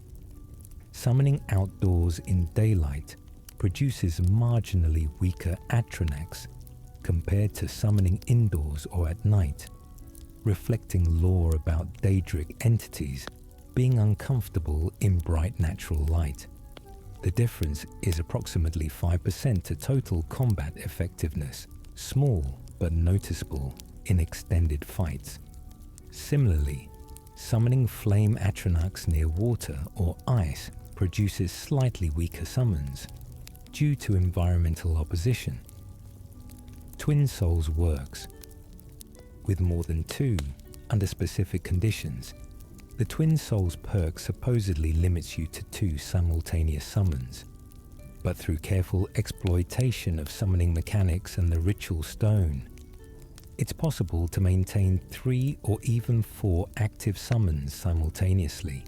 Summoning outdoors in daylight produces marginally weaker Atronachs compared to summoning indoors or at night, reflecting lore about Daedric entities being uncomfortable in bright natural light. The difference is approximately 5% to total combat effectiveness, small but noticeable in extended fights. Similarly, summoning flame Atronachs near water or ice produces slightly weaker summons due to environmental opposition. Twin Souls works. With more than 2 under specific conditions, the Twin Souls perk supposedly limits you to 2 simultaneous summons, but through careful exploitation of summoning mechanics and the ritual stone, it's possible to maintain 3 or even 4 active summons simultaneously.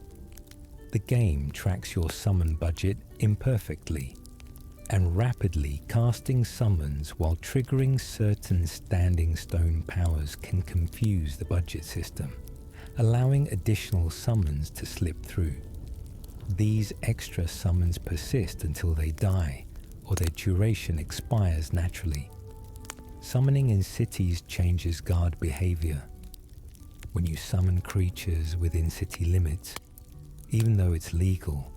The game tracks your summon budget imperfectly, and rapidly casting summons while triggering certain standing stone powers can confuse the budget system, allowing additional summons to slip through. These extra summons persist until they die, or their duration expires naturally. Summoning in cities changes guard behavior. When you summon creatures within city limits, even though it's legal,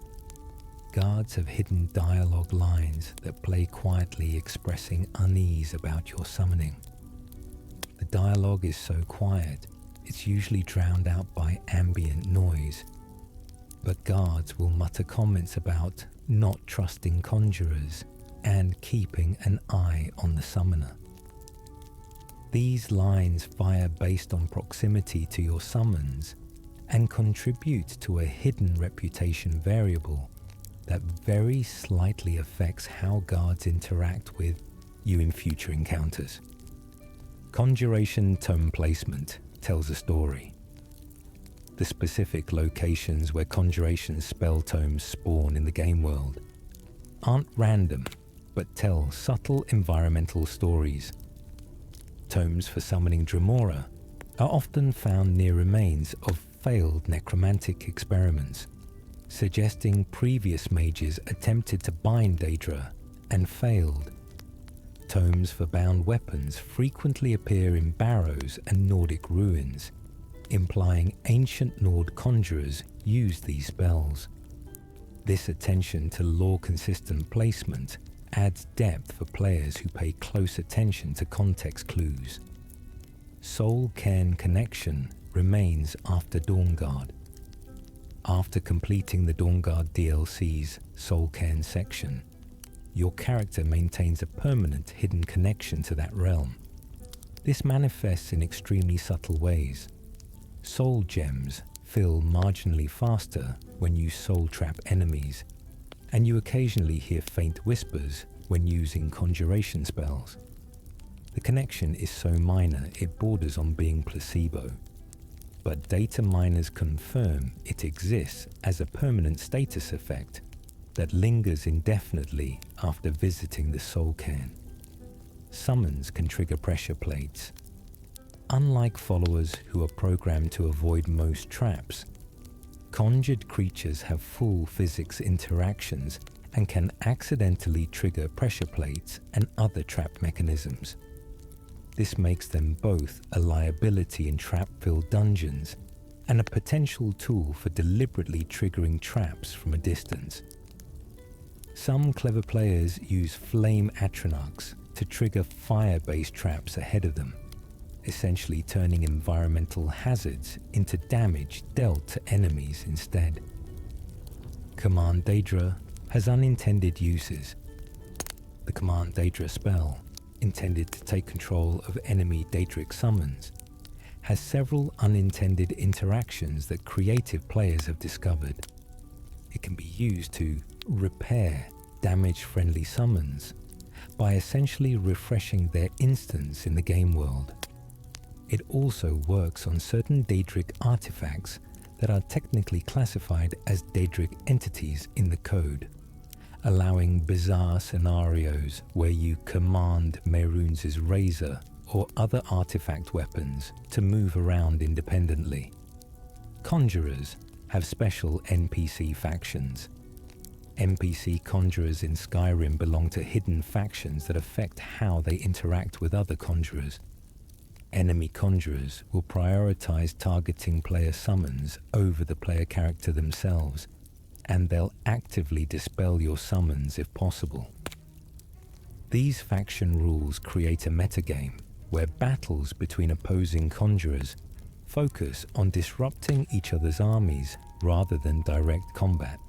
guards have hidden dialogue lines that play quietly, expressing unease about your summoning. The dialogue is so quiet, it's usually drowned out by ambient noise, but guards will mutter comments about not trusting conjurers and keeping an eye on the summoner. These lines fire based on proximity to your summons and contribute to a hidden reputation variable that very slightly affects how guards interact with you in future encounters. Conjuration tome placement tells a story. The specific locations where Conjuration spell tomes spawn in the game world aren't random, but tell subtle environmental stories. Tomes for summoning Dremora are often found near remains of failed necromantic experiments, suggesting previous mages attempted to bind Daedra and failed. Tomes for bound weapons frequently appear in barrows and Nordic ruins, implying ancient Nord conjurers used these spells. This attention to lore-consistent placement adds depth for players who pay close attention to context clues. Soul Cairn connection remains after Dawnguard. After completing the Dawnguard DLC's Soul Cairn section, your character maintains a permanent hidden connection to that realm. This manifests in extremely subtle ways. Soul gems fill marginally faster when you soul trap enemies, and you occasionally hear faint whispers when using conjuration spells. The connection is so minor it borders on being placebo, but data miners confirm it exists as a permanent status effect that lingers indefinitely after visiting the Soul Cairn. Summons can trigger pressure plates. Unlike followers who are programmed to avoid most traps, conjured creatures have full physics interactions and can accidentally trigger pressure plates and other trap mechanisms. This makes them both a liability in trap-filled dungeons and a potential tool for deliberately triggering traps from a distance. Some clever players use flame atronachs to trigger fire-based traps ahead of them, essentially turning environmental hazards into damage dealt to enemies instead. Command Daedra has unintended uses. The Command Daedra spell, intended to take control of enemy Daedric summons, has several unintended interactions that creative players have discovered. It can be used to repair damage-friendly summons by essentially refreshing their instance in the game world. It also works on certain Daedric artifacts that are technically classified as Daedric entities in the code, allowing bizarre scenarios where you command Mehrunes' razor or other artifact weapons to move around independently. Conjurers have special NPC factions. NPC conjurers in Skyrim belong to hidden factions that affect how they interact with other conjurers. Enemy conjurers will prioritize targeting player summons over the player character themselves, and they'll actively dispel your summons if possible. These faction rules create a metagame where battles between opposing conjurers focus on disrupting each other's armies rather than direct combat.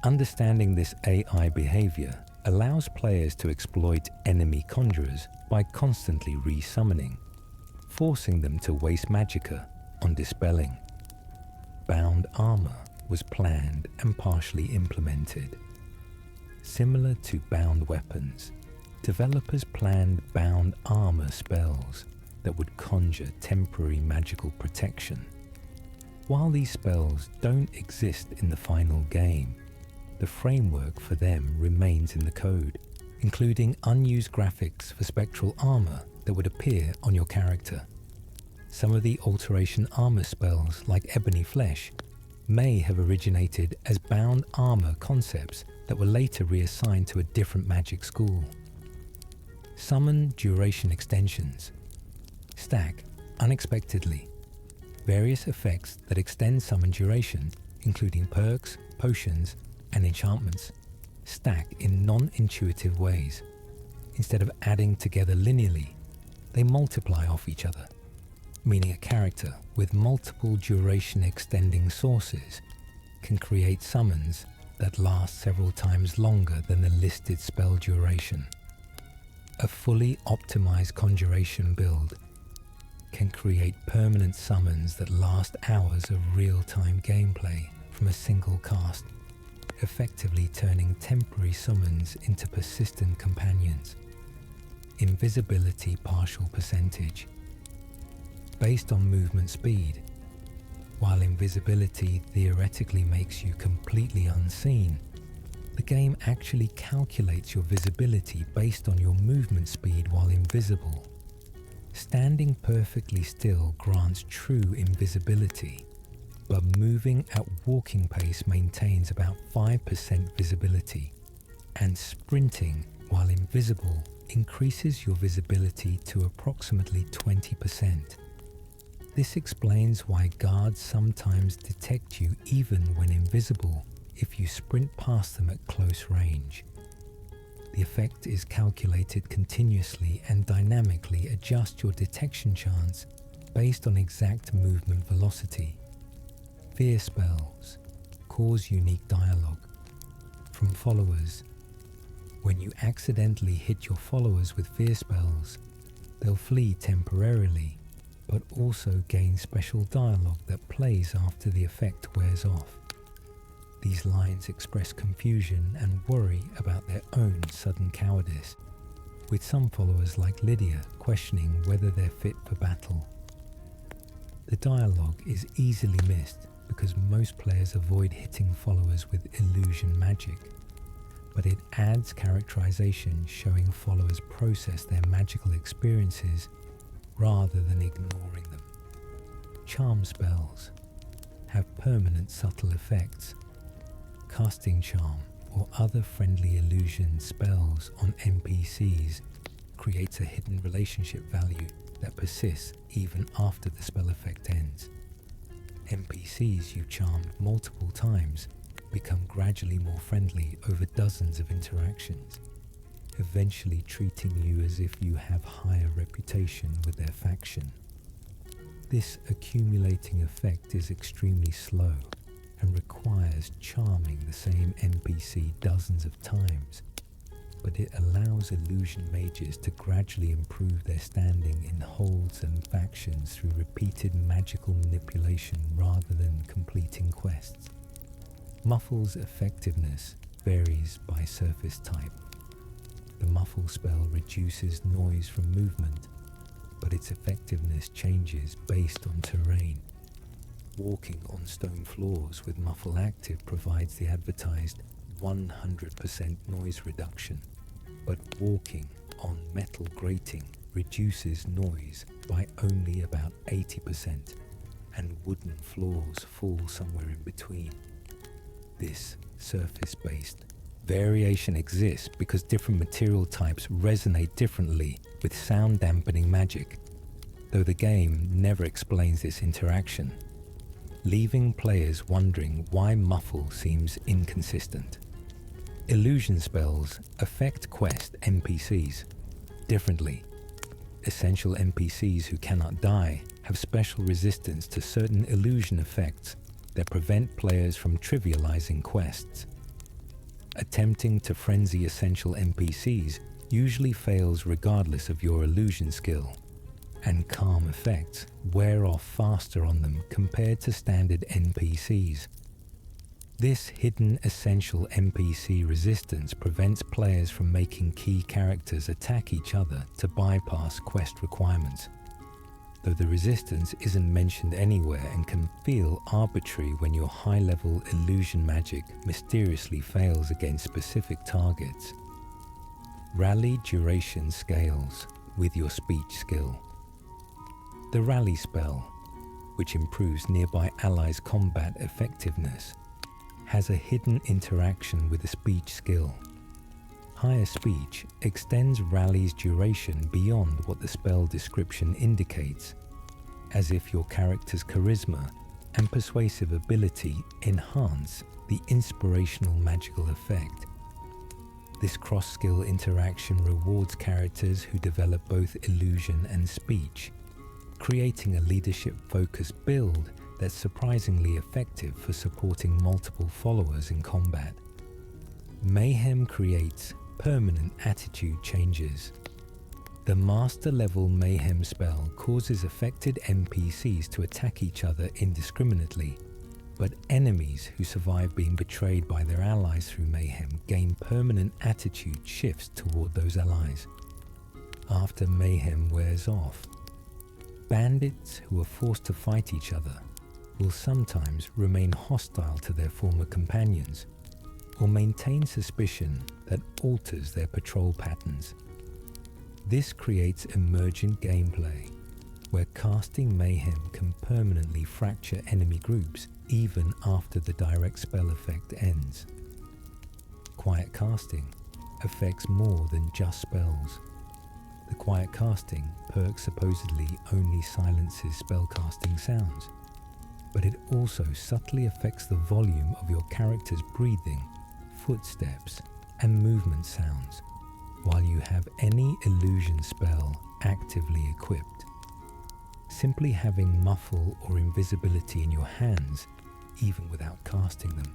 Understanding this AI behavior allows players to exploit enemy conjurers by constantly resummoning, forcing them to waste magicka on dispelling. Bound armor was planned and partially implemented. Similar to bound weapons, developers planned bound armor spells that would conjure temporary magical protection. While these spells don't exist in the final game, the framework for them remains in the code, including unused graphics for spectral armor that would appear on your character. Some of the alteration armor spells, like Ebony Flesh, may have originated as bound armor concepts that were later reassigned to a different magic school. Summon duration extensions. Stack, unexpectedly, various effects that extend summon duration, including perks, potions, and enchantments, stack in non-intuitive ways. Instead of adding together linearly, they multiply off each other, meaning a character with multiple duration extending sources can create summons that last several times longer than the listed spell duration. A fully optimized conjuration build can create permanent summons that last hours of real-time gameplay from a single cast, effectively turning temporary summons into persistent companions. Invisibility partial percentage. based on movement speed. While invisibility theoretically makes you completely unseen, the game actually calculates your visibility based on your movement speed while invisible. Standing perfectly still grants true invisibility, but moving at walking pace maintains about 5% visibility, and sprinting while invisible increases your visibility to approximately 20%. This explains why guards sometimes detect you even when invisible if you sprint past them at close range. The effect is calculated continuously and dynamically adjusts your detection chance based on exact movement velocity. Fear spells cause unique dialogue from followers. When you accidentally hit your followers with fear spells, they'll flee temporarily, but also gain special dialogue that plays after the effect wears off. These lines express confusion and worry about their own sudden cowardice, with some followers like Lydia questioning whether they're fit for battle. The dialogue is easily missed because most players avoid hitting followers with illusion magic, but it adds characterization showing followers process their magical experiences rather than ignoring them. Charm spells have permanent subtle effects. Casting charm or other friendly illusion spells on NPCs creates a hidden relationship value that persists even after the spell effect ends. NPCs you charmed multiple times become gradually more friendly over dozens of interactions, eventually treating you as if you have higher reputation with their faction. This accumulating effect is extremely slow and requires charming the same NPC dozens of times, but it allows illusion mages to gradually improve their standing in holds and factions through repeated magical manipulation rather than completing quests. Muffle's effectiveness varies by surface type. The muffle spell reduces noise from movement, but its effectiveness changes based on terrain. Walking on stone floors with muffle active provides the advertised 100% noise reduction, but walking on metal grating reduces noise by only about 80%, and wooden floors fall somewhere in between. This surface-based variation exists because different material types resonate differently with sound dampening magic, though the game never explains this interaction, leaving players wondering why muffle seems inconsistent. Illusion spells affect quest NPCs differently. Essential NPCs who cannot die have special resistance to certain illusion effects that prevent players from trivializing quests. Attempting to frenzy essential NPCs usually fails regardless of your illusion skill, and calm effects wear off faster on them compared to standard NPCs. This hidden essential NPC resistance prevents players from making key characters attack each other to bypass quest requirements, though the resistance isn't mentioned anywhere and can feel arbitrary when your high-level illusion magic mysteriously fails against specific targets. Rally duration scales with your speech skill. The rally spell, which improves nearby allies' combat effectiveness, has a hidden interaction with the speech skill. Higher speech extends rally's duration beyond what the spell description indicates, as if your character's charisma and persuasive ability enhance the inspirational magical effect. This cross-skill interaction rewards characters who develop both illusion and speech, creating a leadership-focused build that's surprisingly effective for supporting multiple followers in combat. Mayhem creates permanent attitude changes. The master-level Mayhem spell causes affected NPCs to attack each other indiscriminately, but enemies who survive being betrayed by their allies through Mayhem gain permanent attitude shifts toward those allies. After Mayhem wears off, Bandits who are forced to fight each other will sometimes remain hostile to their former companions or maintain suspicion that alters their patrol patterns. This creates emergent gameplay where casting mayhem can permanently fracture enemy groups even after the direct spell effect ends. Quiet casting affects more than just spells. The quiet casting perk supposedly only silences spellcasting sounds, but it also subtly affects the volume of your character's breathing, footsteps, and movement sounds while you have any illusion spell actively equipped. Simply having muffle or invisibility in your hands, even without casting them,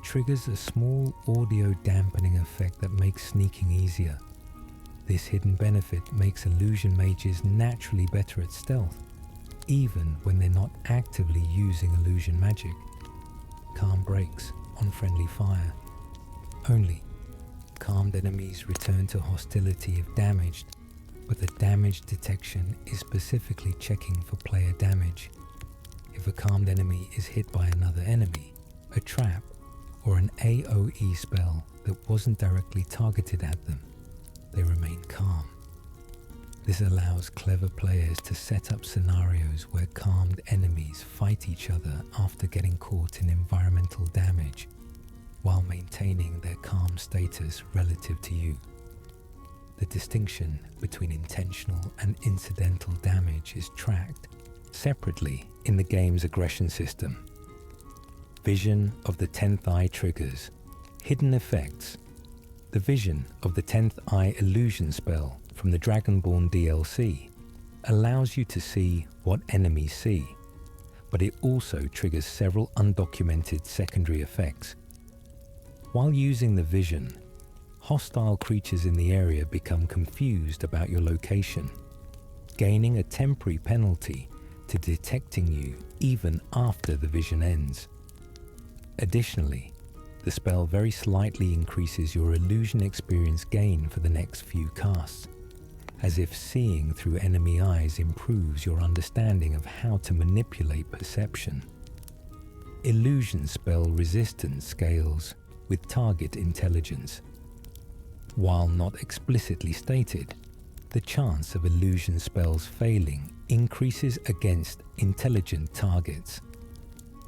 triggers a small audio dampening effect that makes sneaking easier. This hidden benefit makes illusion mages naturally better at stealth, even when they're not actively using illusion magic. Calm breaks on friendly fire. Only calmed enemies return to hostility if damaged, but the damage detection is specifically checking for player damage. If a calmed enemy is hit by another enemy, a trap, or an AoE spell that wasn't directly targeted at them, they remain calm. This allows clever players to set up scenarios where calmed enemies fight each other after getting caught in environmental damage, while maintaining their calm status relative to you. The distinction between intentional and incidental damage is tracked separately in the game's aggression system. Vision of the 10th Eye triggers. Hidden effects. The Vision of the 10th Eye illusion spell from the Dragonborn DLC allows you to see what enemies see, but it also triggers several undocumented secondary effects. While using the vision, hostile creatures in the area become confused about your location, gaining a temporary penalty to detecting you even after the vision ends. Additionally, the spell very slightly increases your illusion experience gain for the next few casts, as if seeing through enemy eyes improves your understanding of how to manipulate perception. Illusion spell resistance scales with target intelligence. While not explicitly stated, the chance of illusion spells failing increases against intelligent targets.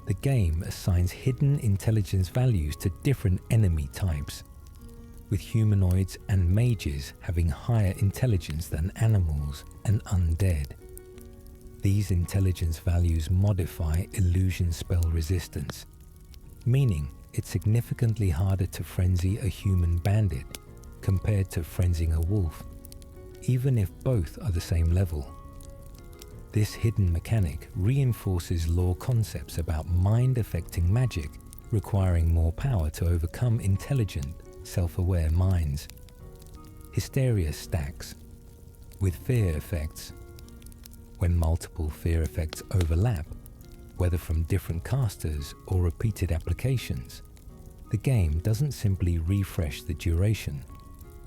The game assigns hidden intelligence values to different enemy types, with humanoids and mages having higher intelligence than animals and undead. These intelligence values modify illusion spell resistance, meaning it's significantly harder to frenzy a human bandit compared to frenzying a wolf, even if both are the same level. This hidden mechanic reinforces lore concepts about mind-affecting magic requiring more power to overcome intelligent, self-aware minds. Hysteria stacks with fear effects. When multiple fear effects overlap, whether from different casters or repeated applications, the game doesn't simply refresh the duration.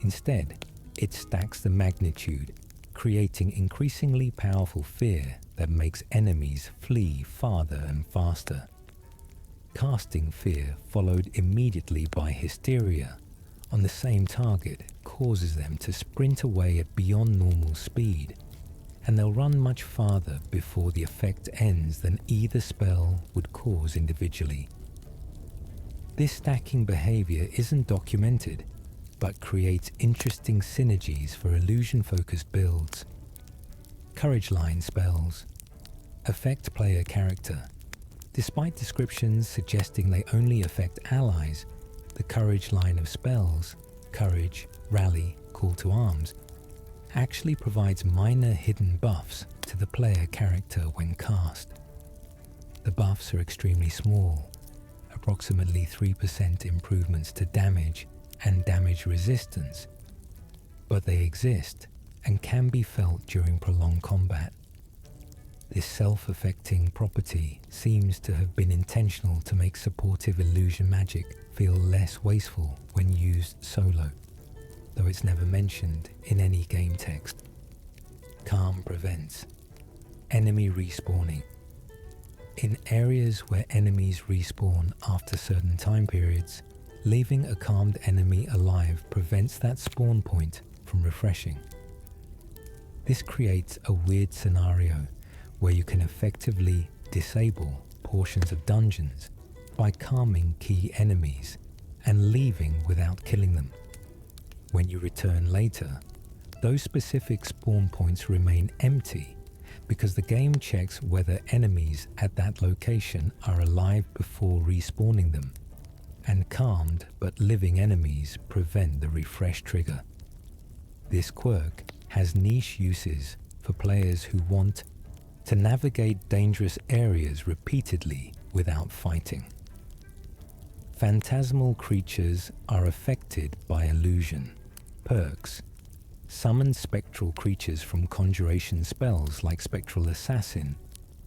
Instead, it stacks the magnitude, creating increasingly powerful fear that makes enemies flee farther and faster. Casting fear followed immediately by hysteria on the same target causes them to sprint away at beyond normal speed, and they'll run much farther before the effect ends than either spell would cause individually. This stacking behavior isn't documented, but creates interesting synergies for illusion-focused builds. Courage line spells affect player character. Despite descriptions suggesting they only affect allies, the courage line of spells, courage, rally, call to arms, actually provides minor hidden buffs to the player character when cast. The buffs are extremely small, approximately 3% improvements to damage and damage resistance, but they exist and can be felt during prolonged combat. This self-affecting property seems to have been intentional to make supportive illusion magic feel less wasteful when used solo, though it's never mentioned in any game text. Calm prevents. Enemy respawning. In areas where enemies respawn after certain time periods, leaving a calmed enemy alive prevents that spawn point from refreshing. This creates a weird scenario where you can effectively disable portions of dungeons by calming key enemies and leaving without killing them. When you return later, those specific spawn points remain empty because the game checks whether enemies at that location are alive before respawning them, and calmed but living enemies prevent the refresh trigger. This quirk has niche uses for players who want to navigate dangerous areas repeatedly without fighting. Phantasmal creatures are affected by illusion. Perks. Summon spectral creatures from conjuration spells like Spectral Assassin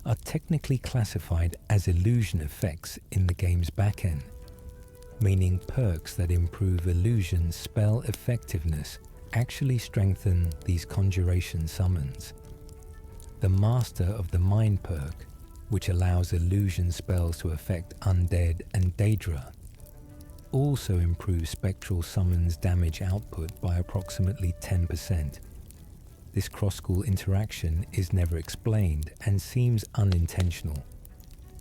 are technically classified as illusion effects in the game's backend, meaning perks that improve illusion spell effectiveness actually strengthen these conjuration summons. The Master of the Mind perk, which allows illusion spells to affect undead and Daedra, also improves spectral summons damage output by approximately 10%. This cross-school interaction is never explained and seems unintentional,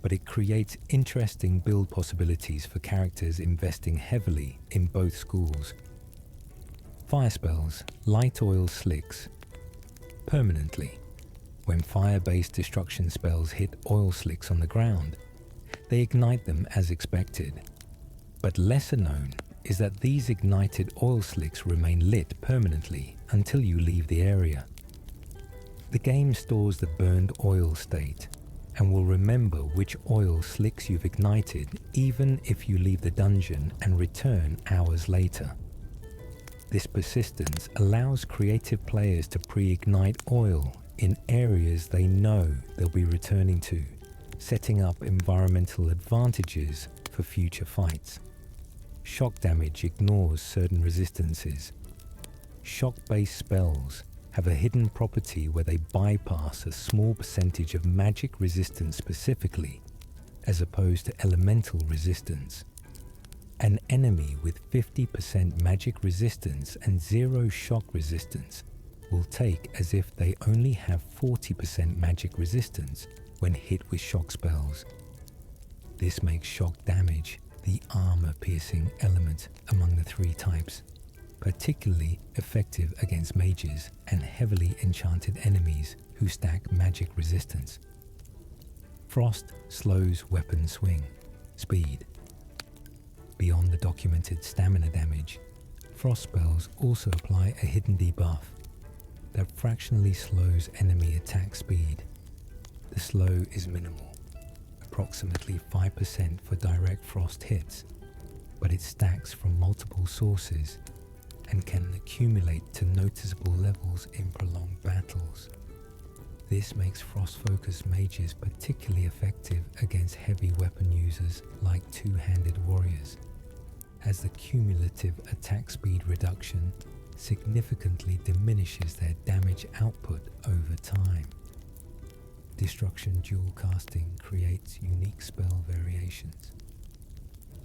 but it creates interesting build possibilities for characters investing heavily in both schools. Fire spells, light oil slicks. Permanently, when fire-based destruction spells hit oil slicks on the ground, they ignite them as expected. But lesser known is that these ignited oil slicks remain lit permanently until you leave the area. The game stores the burned oil state and will remember which oil slicks you've ignited even if you leave the dungeon and return hours later. This persistence allows creative players to pre-ignite oil in areas they know they'll be returning to, setting up environmental advantages for future fights. Shock damage ignores certain resistances. Shock-based spells have a hidden property where they bypass a small percentage of magic resistance specifically, as opposed to elemental resistance. An enemy with 50% magic resistance and 0 shock resistance will take as if they only have 40% magic resistance when hit with shock spells. This makes shock damage the armor-piercing element among the 3 types, particularly effective against mages and heavily enchanted enemies who stack magic resistance. Frost slows weapon swing, speed. Beyond the documented stamina damage, frost spells also apply a hidden debuff that fractionally slows enemy attack speed. The slow is minimal, approximately 5% for direct frost hits, but it stacks from multiple sources and can accumulate to noticeable levels in prolonged battles. This makes frost-focused mages particularly effective against heavy weapon users like two-handed warriors, as the cumulative attack speed reduction significantly diminishes their damage output over time. Destruction dual casting creates unique spell variations.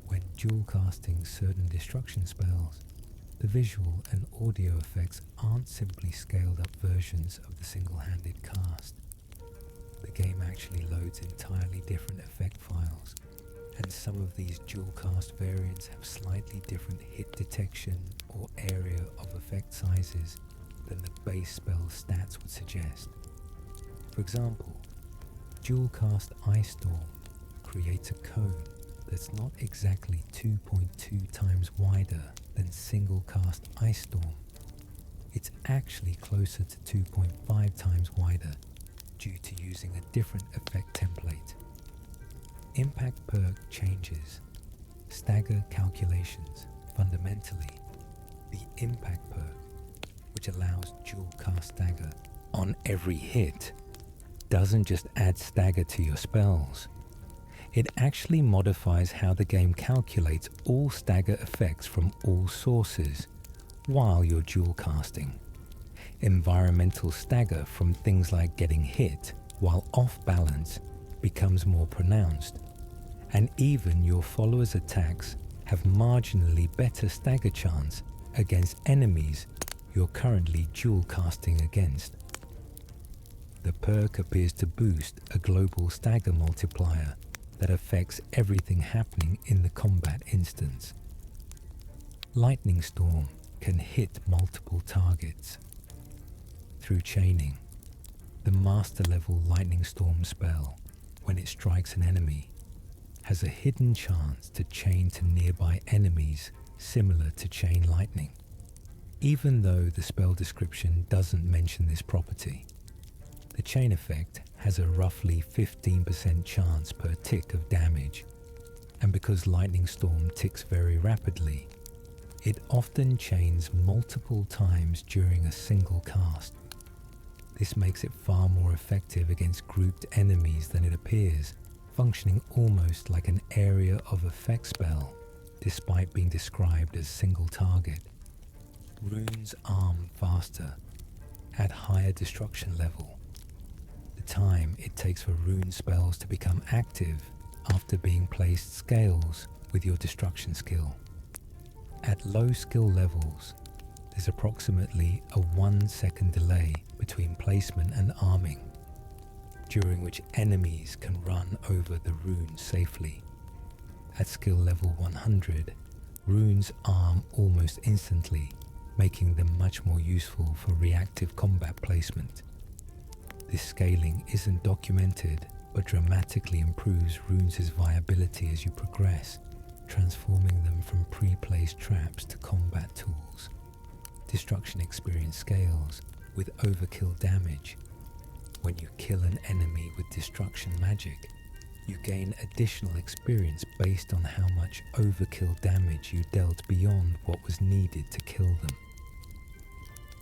When dual casting certain destruction spells, the visual and audio effects aren't simply scaled up versions of the single-handed cast. The game actually loads entirely different effect files, and some of these dual cast variants have slightly different hit detection or area of effect sizes than the base spell stats would suggest. For example, dual cast Ice Storm creates a cone that's not exactly 2.2 times wider than single cast Ice Storm. It's actually closer to 2.5 times wider due to using a different effect template. Impact perk changes stagger calculations. Fundamentally, the impact perk, which allows dual cast stagger on every hit, doesn't just add stagger to your spells. It actually modifies how the game calculates all stagger effects from all sources while you're dual casting. Environmental stagger from things like getting hit while off balance becomes more pronounced, and even your followers' attacks have marginally better stagger chance against enemies you're currently dual casting against. The perk appears to boost a global stagger multiplier that affects everything happening in the combat instance. Lightning Storm can hit multiple targets. Through chaining, the master level Lightning Storm spell, when it strikes an enemy, has a hidden chance to chain to nearby enemies similar to chain lightning, even though the spell description doesn't mention this property. The chain effect has a roughly 15% chance per tick of damage, and because Lightning Storm ticks very rapidly, it often chains multiple times during a single cast. This makes it far more effective against grouped enemies than it appears, functioning almost like an area of effect spell, despite being described as single target. Runes arm faster, at higher destruction level. The time it takes for rune spells to become active after being placed scales with your destruction skill. At low skill levels, there's approximately a 1 second delay between placement and arming, during which enemies can run over the runes safely. At skill level 100, runes arm almost instantly, making them much more useful for reactive combat placement. This scaling isn't documented, but dramatically improves runes' viability as you progress, transforming them from pre-placed traps to combat tools. Destruction experience scales with overkill damage. When you kill an enemy with destruction magic, you gain additional experience based on how much overkill damage you dealt beyond what was needed to kill them.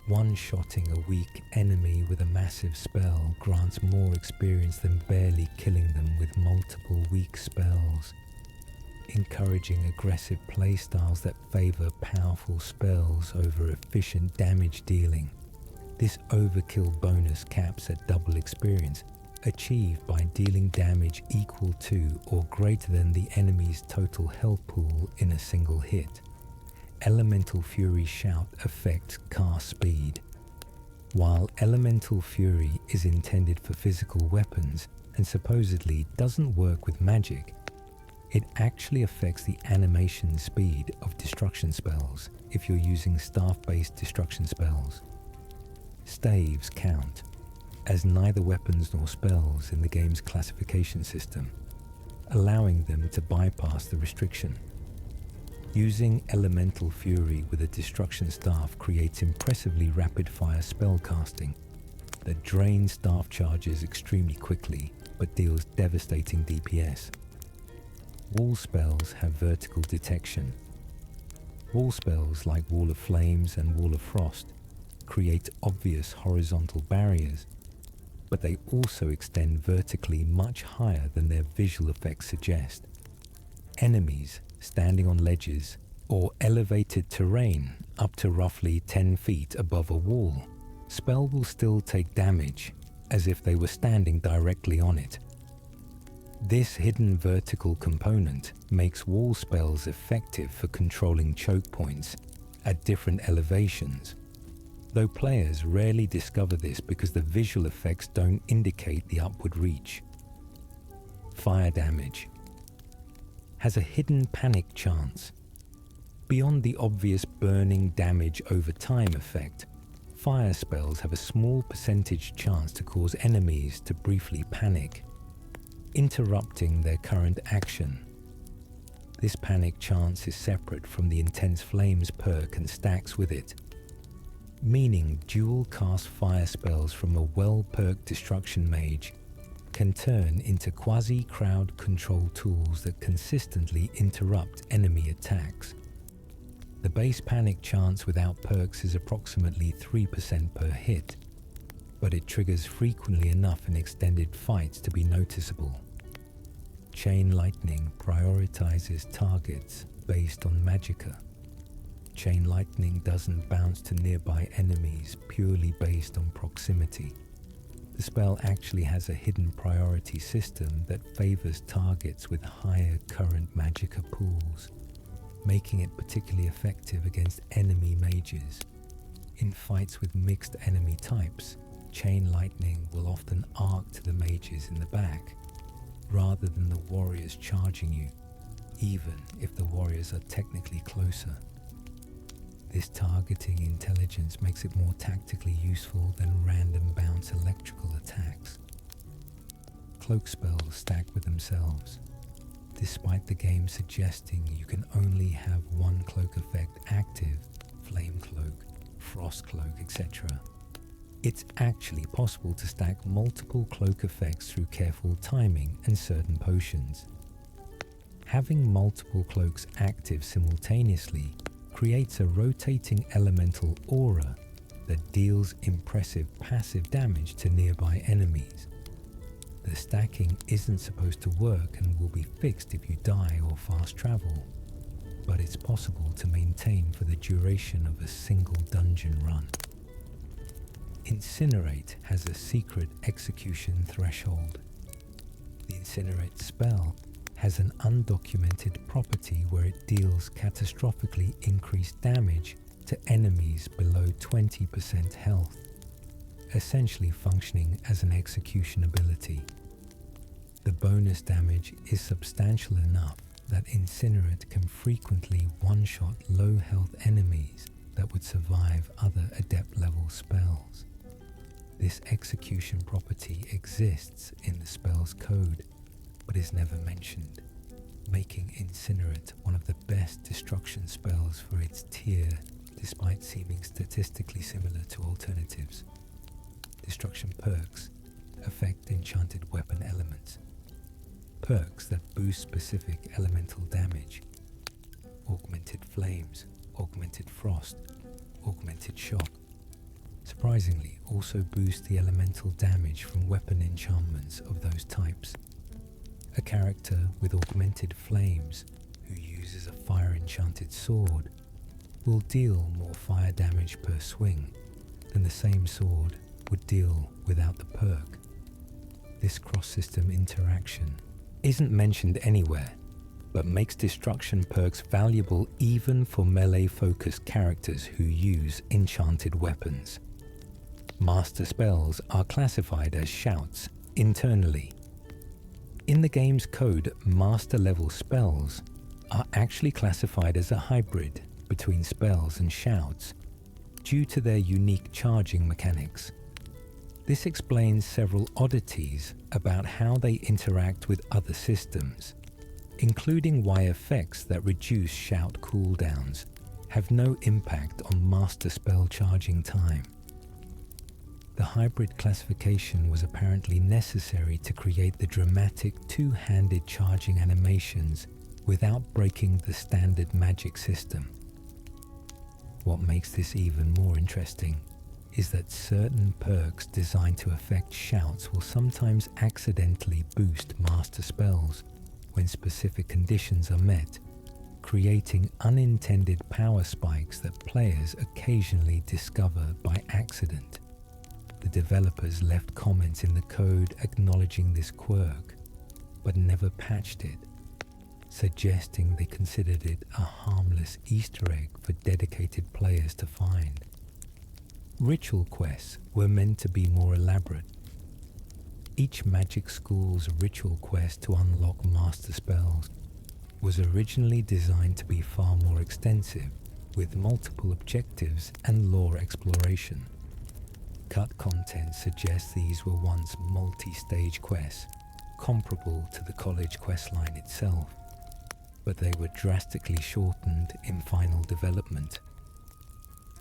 One-shotting a weak enemy with a massive spell grants more experience than barely killing them with multiple weak spells, encouraging aggressive playstyles that favor powerful spells over efficient damage dealing. This overkill bonus caps at double experience, achieved by dealing damage equal to or greater than the enemy's total health pool in a single hit. Elemental Fury Shout affects cast speed. While Elemental Fury is intended for physical weapons and supposedly doesn't work with magic, it actually affects the animation speed of destruction spells if you're using staff-based destruction spells. Staves count, as neither weapons nor spells in the game's classification system, allowing them to bypass the restriction. Using Elemental Fury with a destruction staff creates impressively rapid-fire spell casting that drains staff charges extremely quickly but deals devastating DPS. Wall spells have vertical detection. Wall spells like Wall of Flames and Wall of Frost create obvious horizontal barriers, but they also extend vertically much higher than their visual effects suggest. Enemies standing on ledges or elevated terrain up to roughly 10 feet above a wall, spell will still take damage as if they were standing directly on it. This hidden vertical component makes wall spells effective for controlling choke points at different elevations, though players rarely discover this because the visual effects don't indicate the upward reach. Fire damage has a hidden panic chance. Beyond the obvious burning damage over time effect, fire spells have a small percentage chance to cause enemies to briefly panic, interrupting their current action. This panic chance is separate from the Intense Flames perk and stacks with it, meaning dual cast fire spells from a well-perked destruction mage can turn into quasi-crowd control tools that consistently interrupt enemy attacks. The base panic chance without perks is approximately 3% per hit, but it triggers frequently enough in extended fights to be noticeable. Chain Lightning prioritizes targets based on magicka. Chain Lightning doesn't bounce to nearby enemies purely based on proximity. The spell actually has a hidden priority system that favors targets with higher current magicka pools, making it particularly effective against enemy mages. In fights with mixed enemy types, chain lightning will often arc to the mages in the back, rather than the warriors charging you, even if the warriors are technically closer. This targeting intelligence makes it more tactically useful than random bounce electrical attacks. Cloak spells stack with themselves, despite the game suggesting you can only have one cloak effect active, flame cloak, frost cloak, etc. It's actually possible to stack multiple cloak effects through careful timing and certain potions. Having multiple cloaks active simultaneously creates a rotating elemental aura that deals impressive passive damage to nearby enemies. The stacking isn't supposed to work and will be fixed if you die or fast travel, but it's possible to maintain for the duration of a single dungeon run. Incinerate has a secret execution threshold. The Incinerate spell has an undocumented property where it deals catastrophically increased damage to enemies below 20% health, essentially functioning as an execution ability. The bonus damage is substantial enough that Incinerate can frequently one-shot low health enemies that would survive other adept level spells. This execution property exists in the spell's code, but is never mentioned, making Incinerate one of the best destruction spells for its tier, despite seeming statistically similar to alternatives. Destruction perks affect enchanted weapon elements. Perks that boost specific elemental damage: augmented flames, augmented frost, augmented shock. Surprisingly, also boost the elemental damage from weapon enchantments of those types. A character with augmented flames who uses a fire enchanted sword will deal more fire damage per swing than the same sword would deal without the perk. This cross-system interaction isn't mentioned anywhere, but makes destruction perks valuable even for melee-focused characters who use enchanted weapons. Master spells are classified as shouts internally. In the game's code, master-level spells are actually classified as a hybrid between spells and shouts due to their unique charging mechanics. This explains several oddities about how they interact with other systems, including why effects that reduce shout cooldowns have no impact on master spell charging time. The hybrid classification was apparently necessary to create the dramatic two-handed charging animations without breaking the standard magic system. What makes this even more interesting is that certain perks designed to affect shouts will sometimes accidentally boost master spells when specific conditions are met, creating unintended power spikes that players occasionally discover by accident. The developers left comments in the code acknowledging this quirk, but never patched it, suggesting they considered it a harmless Easter egg for dedicated players to find. Ritual quests were meant to be more elaborate. Each magic school's ritual quest to unlock master spells was originally designed to be far more extensive, with multiple objectives and lore exploration. Cut content suggests these were once multi-stage quests, comparable to the college questline itself, but they were drastically shortened in final development.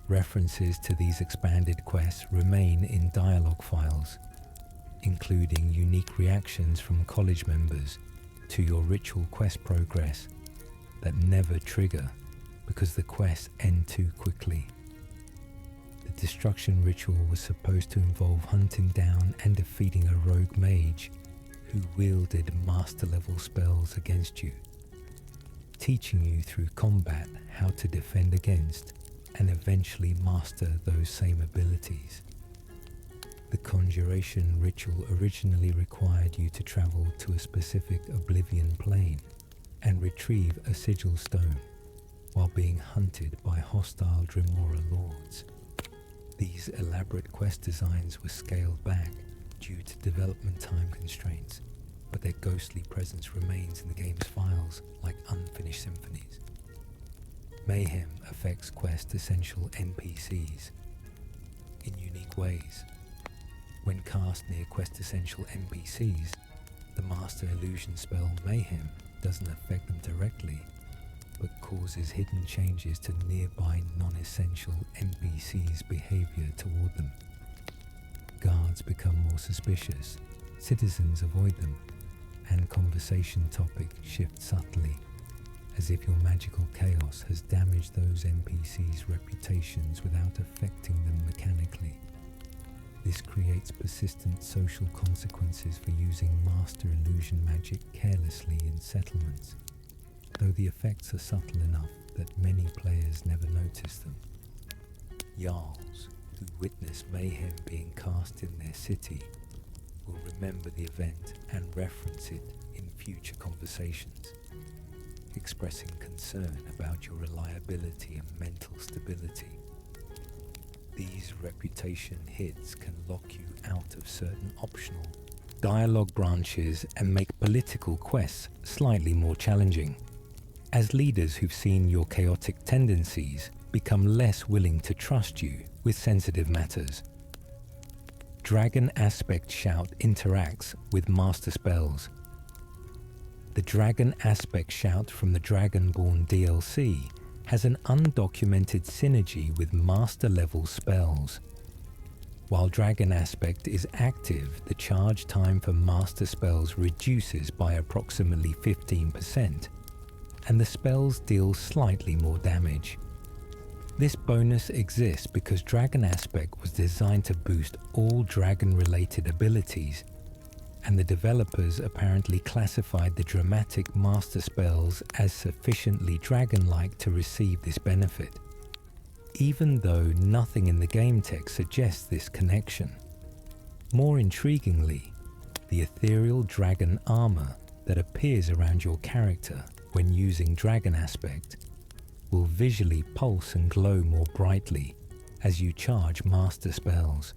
References to these expanded quests remain in dialogue files, including unique reactions from college members to your ritual quest progress that never trigger because the quests end too quickly. The destruction ritual was supposed to involve hunting down and defeating a rogue mage who wielded master-level spells against you, teaching you through combat how to defend against and eventually master those same abilities. The conjuration ritual originally required you to travel to a specific Oblivion plane and retrieve a sigil stone while being hunted by hostile Dremora lords. These elaborate quest designs were scaled back due to development time constraints, but their ghostly presence remains in the game's files like unfinished symphonies. Mayhem affects quest essential NPCs in unique ways. When cast near quest essential NPCs, the Master Illusion spell Mayhem doesn't affect them directly, but causes hidden changes to nearby non-essential NPCs' behavior toward them. Guards become more suspicious, citizens avoid them, and conversation topics shift subtly, as if your magical chaos has damaged those NPCs' reputations without affecting them mechanically. This creates persistent social consequences for using Master Illusion magic carelessly in settlements, though the effects are subtle enough that many players never notice them. Jarls who witness mayhem being cast in their city will remember the event and reference it in future conversations, expressing concern about your reliability and mental stability. These reputation hits can lock you out of certain optional dialogue branches and make political quests slightly more challenging, as leaders who've seen your chaotic tendencies become less willing to trust you with sensitive matters. Dragon Aspect Shout interacts with Master Spells. The Dragon Aspect Shout from the Dragonborn DLC has an undocumented synergy with Master level spells. While Dragon Aspect is active, the charge time for Master spells reduces by approximately 15%, and the spells deal slightly more damage. This bonus exists because Dragon Aspect was designed to boost all dragon-related abilities, and the developers apparently classified the dramatic master spells as sufficiently dragon-like to receive this benefit, even though nothing in the game text suggests this connection. More intriguingly, the ethereal dragon armor that appears around your character when using Dragon Aspect will visually pulse and glow more brightly as you charge master spells,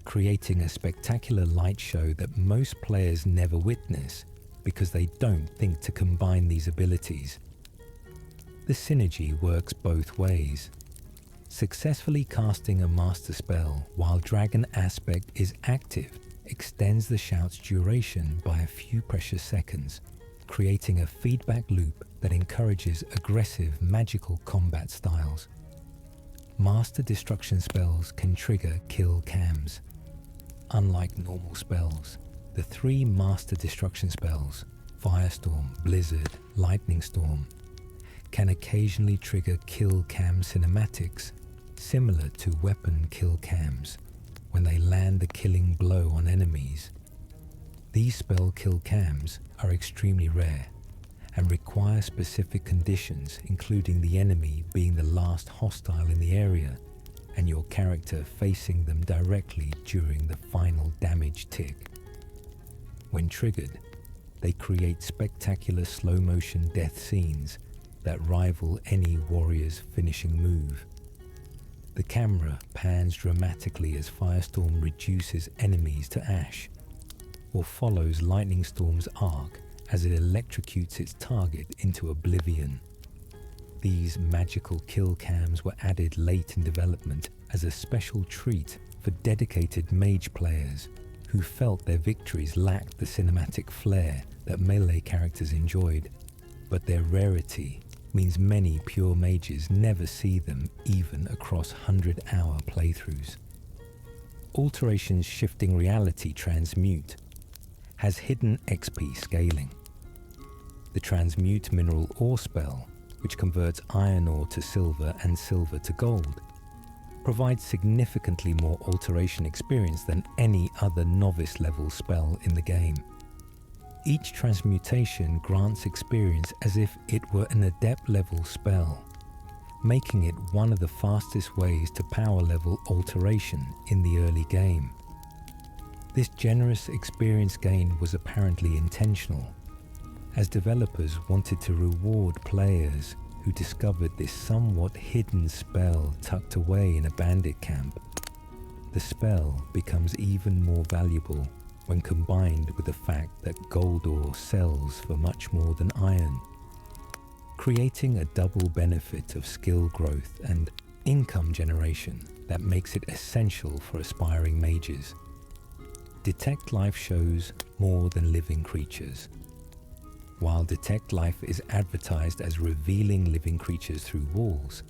creating a spectacular light show that most players never witness because they don't think to combine these abilities. The synergy works both ways. Successfully casting a master spell while Dragon Aspect is active extends the shout's duration by a few precious seconds, creating a feedback loop that encourages aggressive magical combat styles. Master destruction spells can trigger kill cams. Unlike normal spells, the three master destruction spells, Firestorm, Blizzard, Lightning Storm, can occasionally trigger kill cam cinematics similar to weapon kill cams when they land the killing blow on enemies. These spell kill cams are extremely rare and require specific conditions, including the enemy being the last hostile in the area and your character facing them directly during the final damage tick. When triggered, they create spectacular slow-motion death scenes that rival any warrior's finishing move. The camera pans dramatically as Firestorm reduces enemies to ash, or follows Lightning Storm's arc as it electrocutes its target into oblivion. These magical kill cams were added late in development as a special treat for dedicated mage players who felt their victories lacked the cinematic flair that melee characters enjoyed, but their rarity means many pure mages never see them even across 100-hour playthroughs. Alteration's shifting reality transmute has hidden XP scaling. The transmute mineral ore spell, which converts iron ore to silver and silver to gold, provides significantly more alteration experience than any other novice level spell in the game. Each transmutation grants experience as if it were an adept level spell, making it one of the fastest ways to power level alteration in the early game. This generous experience gain was apparently intentional, as developers wanted to reward players who discovered this somewhat hidden spell tucked away in a bandit camp. The spell becomes even more valuable when combined with the fact that gold ore sells for much more than iron, creating a double benefit of skill growth and income generation that makes it essential for aspiring mages. Detect Life shows more than living creatures. While Detect Life is advertised as revealing living creatures through walls,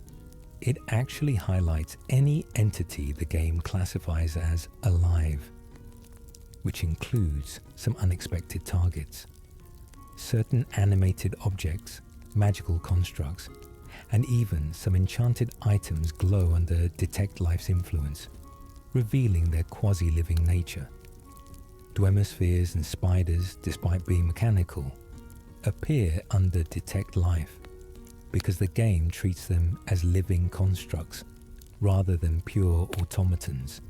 it actually highlights any entity the game classifies as alive, which includes some unexpected targets. Certain animated objects, magical constructs, and even some enchanted items glow under Detect Life's influence, revealing their quasi-living nature. Dwemospheres and spiders, despite being mechanical, appear under Detect Life because the game treats them as living constructs rather than pure automatons.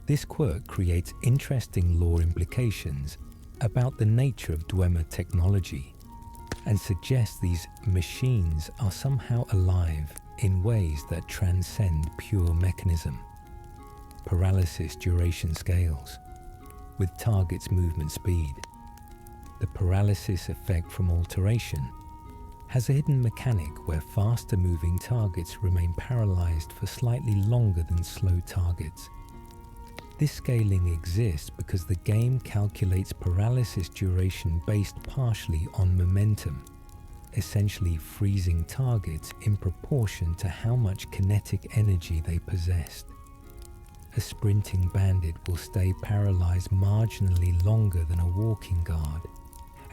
This quirk creates interesting lore implications about the nature of Dwemer technology and suggests these machines are somehow alive in ways that transcend pure mechanism. Paralysis duration scales with target's movement speed. The paralysis effect from alteration has a hidden mechanic where faster moving targets remain paralyzed for slightly longer than slow targets. This scaling exists because the game calculates paralysis duration based partially on momentum, essentially freezing targets in proportion to how much kinetic energy they possessed. A sprinting bandit will stay paralyzed marginally longer than a walking guard,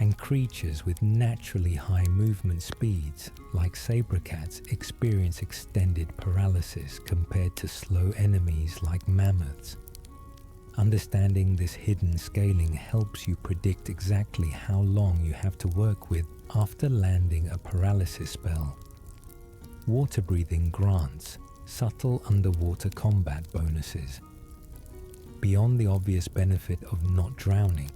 and creatures with naturally high movement speeds, like saber-cats, experience extended paralysis compared to slow enemies like mammoths. Understanding this hidden scaling helps you predict exactly how long you have to work with after landing a paralysis spell. Water breathing grants subtle underwater combat bonuses. Beyond the obvious benefit of not drowning,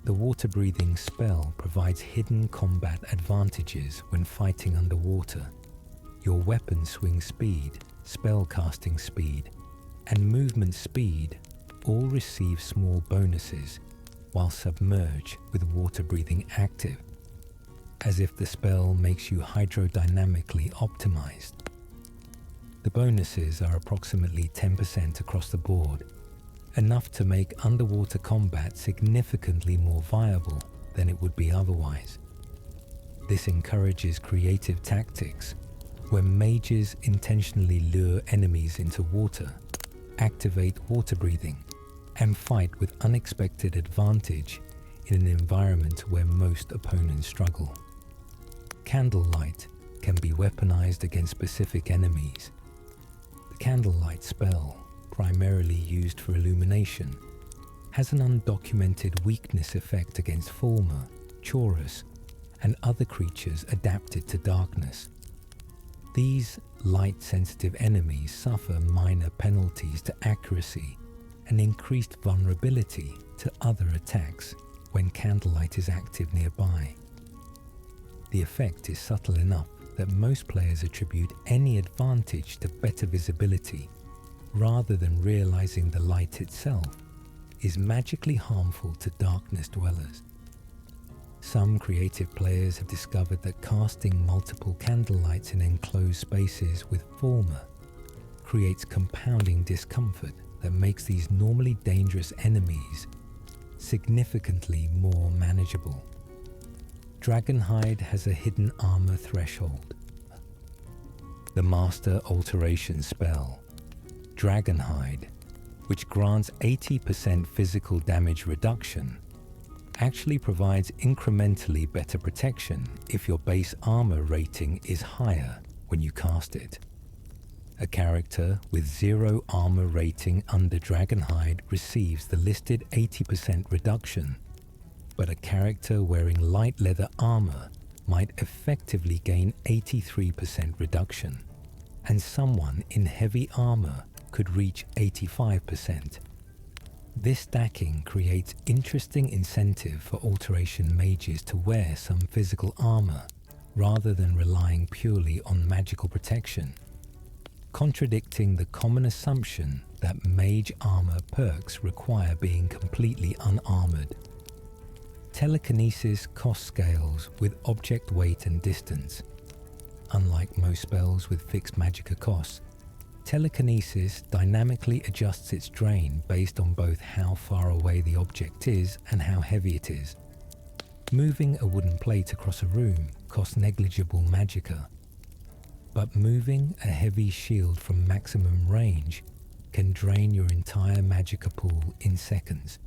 the water-breathing spell provides hidden combat advantages when fighting underwater. Your weapon swing speed, spell casting speed, and movement speed all receive small bonuses while submerged with water-breathing active, as if the spell makes you hydrodynamically optimized. The bonuses are approximately 10% across the board, enough to make underwater combat significantly more viable than it would be otherwise. This encourages creative tactics, where mages intentionally lure enemies into water, activate water breathing, and fight with unexpected advantage in an environment where most opponents struggle. Candlelight can be weaponized against specific enemies. The Candlelight spell, primarily used for illumination, has an undocumented weakness effect against Fulmer, Chorus, and other creatures adapted to darkness. These light-sensitive enemies suffer minor penalties to accuracy and increased vulnerability to other attacks when Candlelight is active nearby. The effect is subtle enough that most players attribute any advantage to better visibility, rather than realizing the light itself is magically harmful to darkness dwellers. Some creative players have discovered that casting multiple candlelights in enclosed spaces with Fulmer creates compounding discomfort that makes these normally dangerous enemies significantly more manageable. Dragonhide has a hidden armor threshold. The Master Alteration spell, Dragonhide, which grants 80% physical damage reduction, actually provides incrementally better protection if your base armor rating is higher when you cast it. A character with 0 armor rating under Dragonhide receives the listed 80% reduction, but a character wearing light leather armor might effectively gain 83% reduction, and someone in heavy armor could reach 85%. This stacking creates interesting incentive for alteration mages to wear some physical armor, rather than relying purely on magical protection, contradicting the common assumption that mage armor perks require being completely unarmored. Telekinesis cost scales with object weight and distance. Unlike most spells with fixed magicka costs, telekinesis dynamically adjusts its drain based on both how far away the object is and how heavy it is. Moving a wooden plate across a room costs negligible magicka, but moving a heavy shield from maximum range can drain your entire magicka pool in seconds.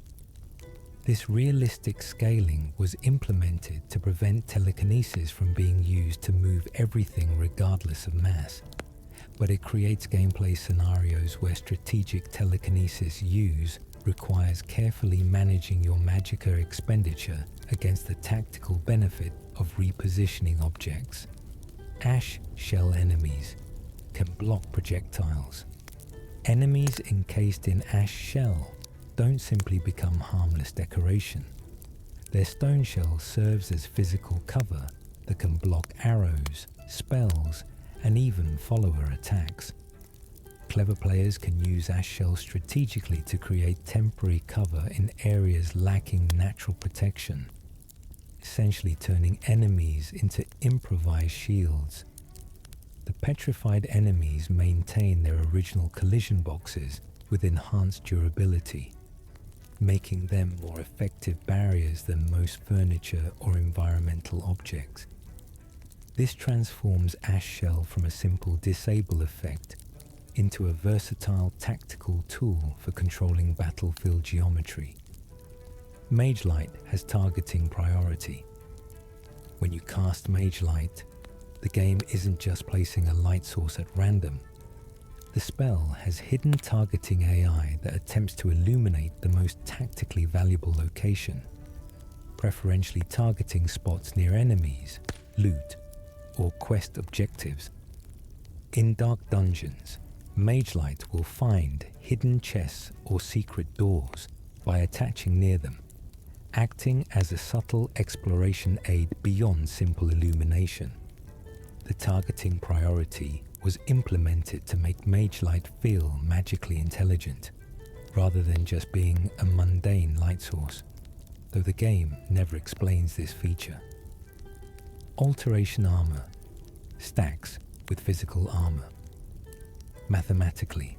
This realistic scaling was implemented to prevent telekinesis from being used to move everything regardless of mass, but it creates gameplay scenarios where strategic telekinesis use requires carefully managing your magicka expenditure against the tactical benefit of repositioning objects. Ash shell enemies can block projectiles. Enemies encased in ash shell don't simply become harmless decoration. Their stone shell serves as physical cover that can block arrows, spells, and even follower attacks. Clever players can use ash shells strategically to create temporary cover in areas lacking natural protection, essentially turning enemies into improvised shields. The petrified enemies maintain their original collision boxes with enhanced durability, making them more effective barriers than most furniture or environmental objects. This transforms ash shell from a simple disable effect into a versatile tactical tool for controlling battlefield geometry. Mage Light has targeting priority. When you cast Mage Light, the game isn't just placing a light source at random. The spell has hidden targeting AI that attempts to illuminate the most tactically valuable location, preferentially targeting spots near enemies, loot, or quest objectives. In dark dungeons, Mage Light will find hidden chests or secret doors by attaching near them, acting as a subtle exploration aid beyond simple illumination. The targeting priority was implemented to make Mage Light feel magically intelligent, rather than just being a mundane light source, though the game never explains this feature. Alteration armor stacks with physical armor. Mathematically,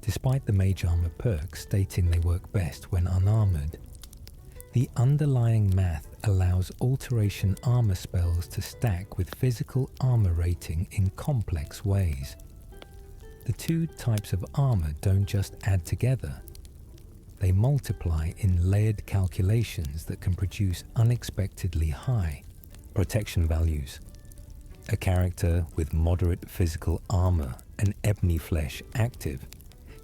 despite the mage armor perk stating they work best when unarmored, the underlying math allows alteration armor spells to stack with physical armor rating in complex ways. The two types of armor don't just add together, they multiply in layered calculations that can produce unexpectedly high protection values. A character with moderate physical armor and ebony flesh active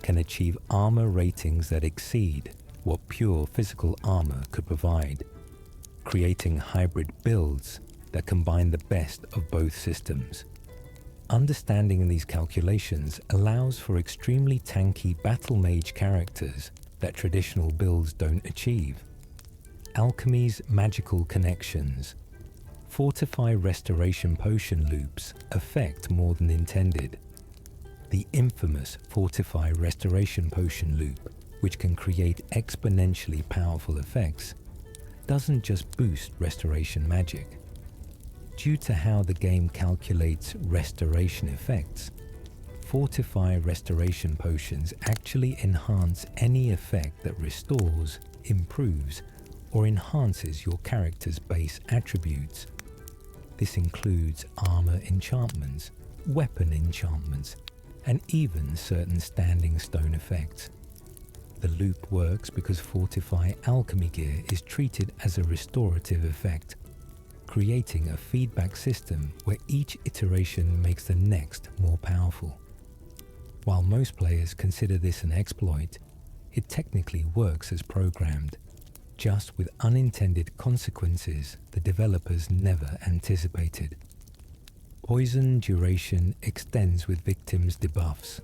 can achieve armor ratings that exceed what pure physical armor could provide, creating hybrid builds that combine the best of both systems. Understanding these calculations allows for extremely tanky battle mage characters that traditional builds don't achieve. Alchemy's magical connections, Fortify restoration potion loops affect more than intended. The infamous Fortify restoration potion loop, which can create exponentially powerful effects, doesn't just boost restoration magic. Due to how the game calculates restoration effects, Fortify restoration potions actually enhance any effect that restores, improves, or enhances your character's base attributes. This includes armor enchantments, weapon enchantments, and even certain standing stone effects. The loop works because Fortify alchemy gear is treated as a restorative effect, creating a feedback system where each iteration makes the next more powerful. While most players consider this an exploit, it technically works as programmed, just with unintended consequences the developers never anticipated. Poison duration extends with victims' debuffs.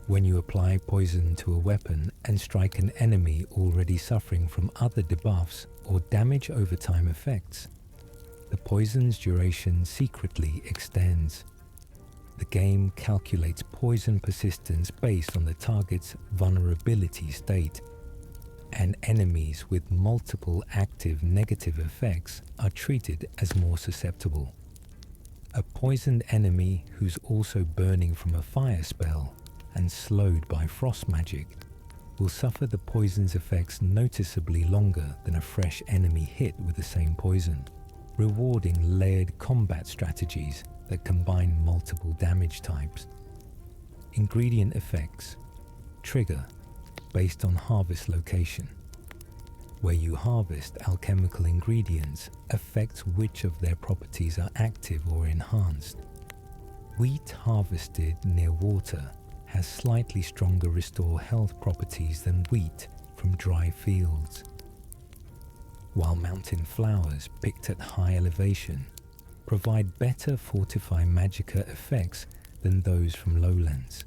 When you apply poison to a weapon and strike an enemy already suffering from other debuffs or damage over time effects, the poison's duration secretly extends. The game calculates poison persistence based on the target's vulnerability state, and enemies with multiple active negative effects are treated as more susceptible. A poisoned enemy who's also burning from a fire spell and slowed by frost magic will suffer the poison's effects noticeably longer than a fresh enemy hit with the same poison, rewarding layered combat strategies that combine multiple damage types. Ingredient effects trigger based on harvest location. Where you harvest alchemical ingredients affects which of their properties are active or enhanced. Wheat harvested near water has slightly stronger restore health properties than wheat from dry fields, while mountain flowers picked at high elevation provide better fortify magicka effects than those from lowlands.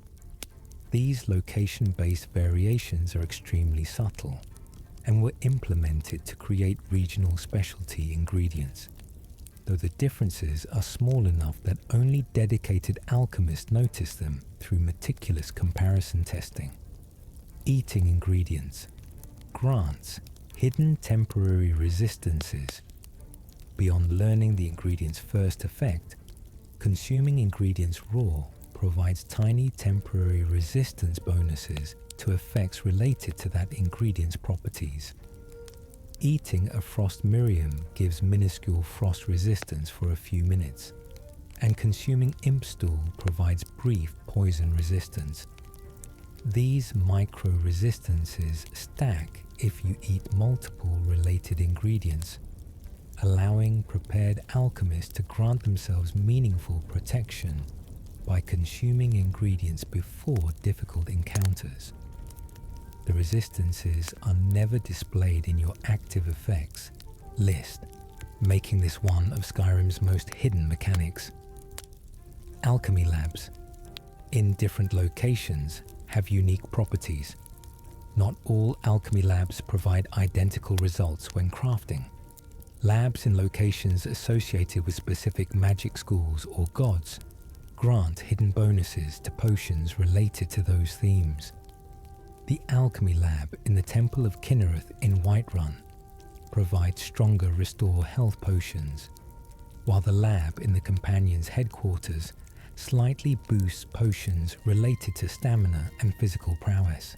These location-based variations are extremely subtle and were implemented to create regional specialty ingredients, though the differences are small enough that only dedicated alchemists notice them through meticulous comparison testing. Eating ingredients grants hidden temporary resistances. Beyond learning the ingredient's first effect, consuming ingredients raw provides tiny temporary resistance bonuses to effects related to that ingredient's properties. Eating a frost miriam gives minuscule frost resistance for a few minutes, and consuming imp stool provides brief poison resistance. These micro resistances stack if you eat multiple related ingredients, allowing prepared alchemists to grant themselves meaningful protection by consuming ingredients before difficult encounters. The resistances are never displayed in your active effects list, making this one of Skyrim's most hidden mechanics. Alchemy labs, in different locations, have unique properties. Not all alchemy labs provide identical results when crafting. Labs in locations associated with specific magic schools or gods grant hidden bonuses to potions related to those themes. The alchemy lab in the Temple of Kinnereth in Whiterun provides stronger restore health potions, while the lab in the companion's headquarters slightly boosts potions related to stamina and physical prowess.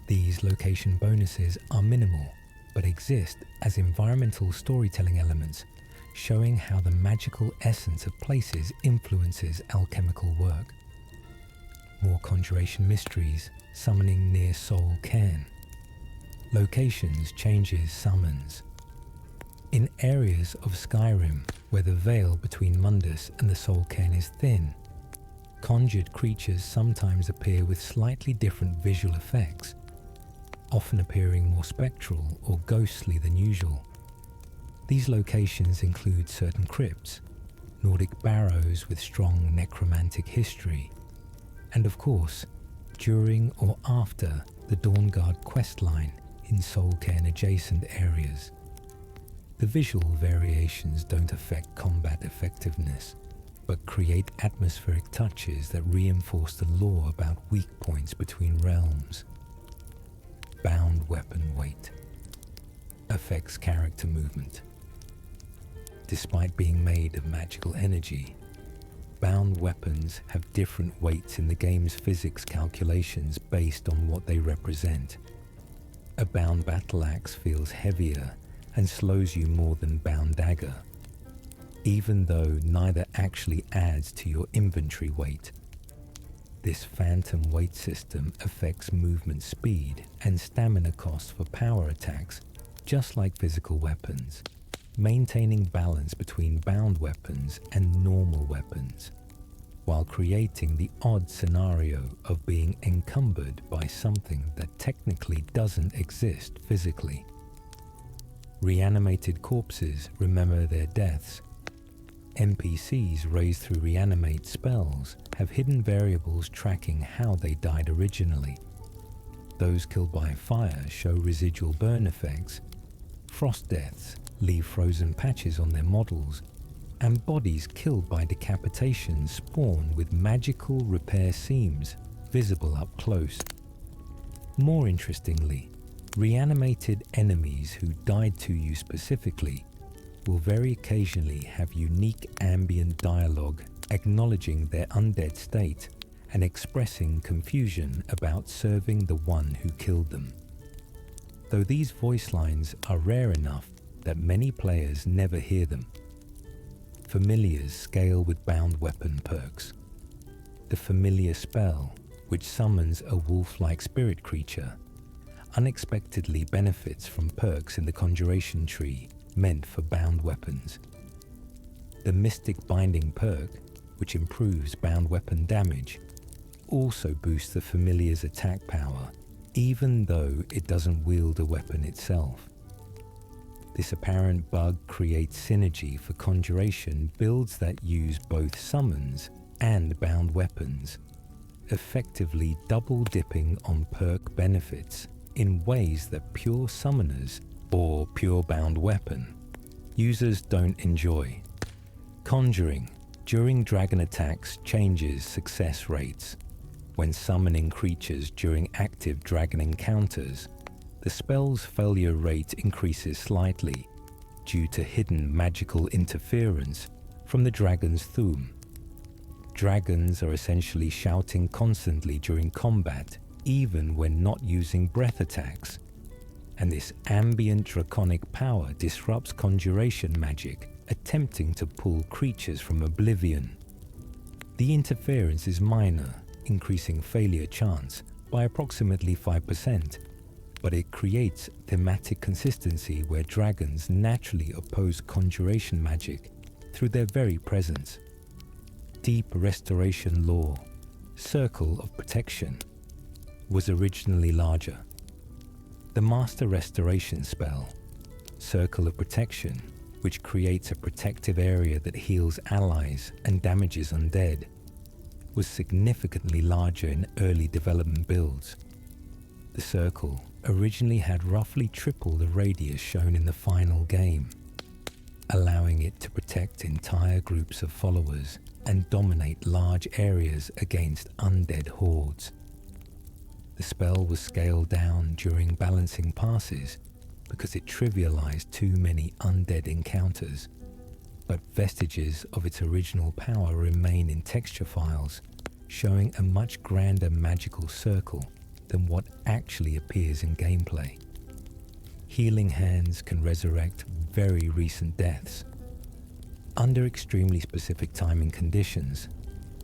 These location bonuses are minimal, but exist as environmental storytelling elements, showing how the magical essence of places influences alchemical work. More conjuration mysteries, summoning near Sol Cairn. Locations changes summons. In areas of Skyrim where the veil between Mundus and the Sol Cairn is thin, conjured creatures sometimes appear with slightly different visual effects, often appearing more spectral or ghostly than usual. These locations include certain crypts, Nordic barrows with strong necromantic history, and of course, during or after the Dawnguard questline in Sol Cairn adjacent areas. The visual variations don't affect combat effectiveness, but create atmospheric touches that reinforce the lore about weak points between realms. Bound weapon weight affects character movement. Despite being made of magical energy, bound weapons have different weights in the game's physics calculations based on what they represent. A bound battle axe feels heavier and slows you more than bound dagger, even though neither actually adds to your inventory weight. This phantom weight system affects movement speed and stamina costs for power attacks, just like physical weapons, maintaining balance between bound weapons and normal weapons, while creating the odd scenario of being encumbered by something that technically doesn't exist physically. Reanimated corpses remember their deaths. NPCs raised through reanimate spells have hidden variables tracking how they died originally. Those killed by fire show residual burn effects, frost deaths leave frozen patches on their models, and bodies killed by decapitation spawn with magical repair seams visible up close. More interestingly, reanimated enemies who died to you specifically will very occasionally have unique ambient dialogue acknowledging their undead state and expressing confusion about serving the one who killed them. Though these voice lines are rare enough that many players never hear them. Familiars scale with bound weapon perks. The familiar spell, which summons a wolf-like spirit creature, unexpectedly benefits from perks in the conjuration tree meant for bound weapons. The Mystic Binding perk, which improves bound weapon damage, also boosts the familiar's attack power, even though it doesn't wield a weapon itself. This apparent bug creates synergy for conjuration builds that use both summons and bound weapons, effectively double-dipping on perk benefits in ways that pure summoners or pure bound weapon users don't enjoy. Conjuring during dragon attacks changes success rates. When summoning creatures during active dragon encounters, the spell's failure rate increases slightly due to hidden magical interference from the dragon's thum. Dragons are essentially shouting constantly during combat, even when not using breath attacks, and this ambient draconic power disrupts conjuration magic attempting to pull creatures from oblivion. The interference is minor, increasing failure chance by approximately 5%, but it creates thematic consistency where dragons naturally oppose conjuration magic through their very presence. Deep Restoration lore, Circle of Protection, was originally larger. The Master Restoration spell, Circle of Protection, which creates a protective area that heals allies and damages undead, was significantly larger in early development builds. The circle originally had roughly triple the radius shown in the final game, allowing it to protect entire groups of followers and dominate large areas against undead hordes. The spell was scaled down during balancing passes because it trivialized too many undead encounters, but vestiges of its original power remain in texture files, showing a much grander magical circle than what actually appears in gameplay. Healing hands can resurrect very recent deaths. Under extremely specific timing conditions,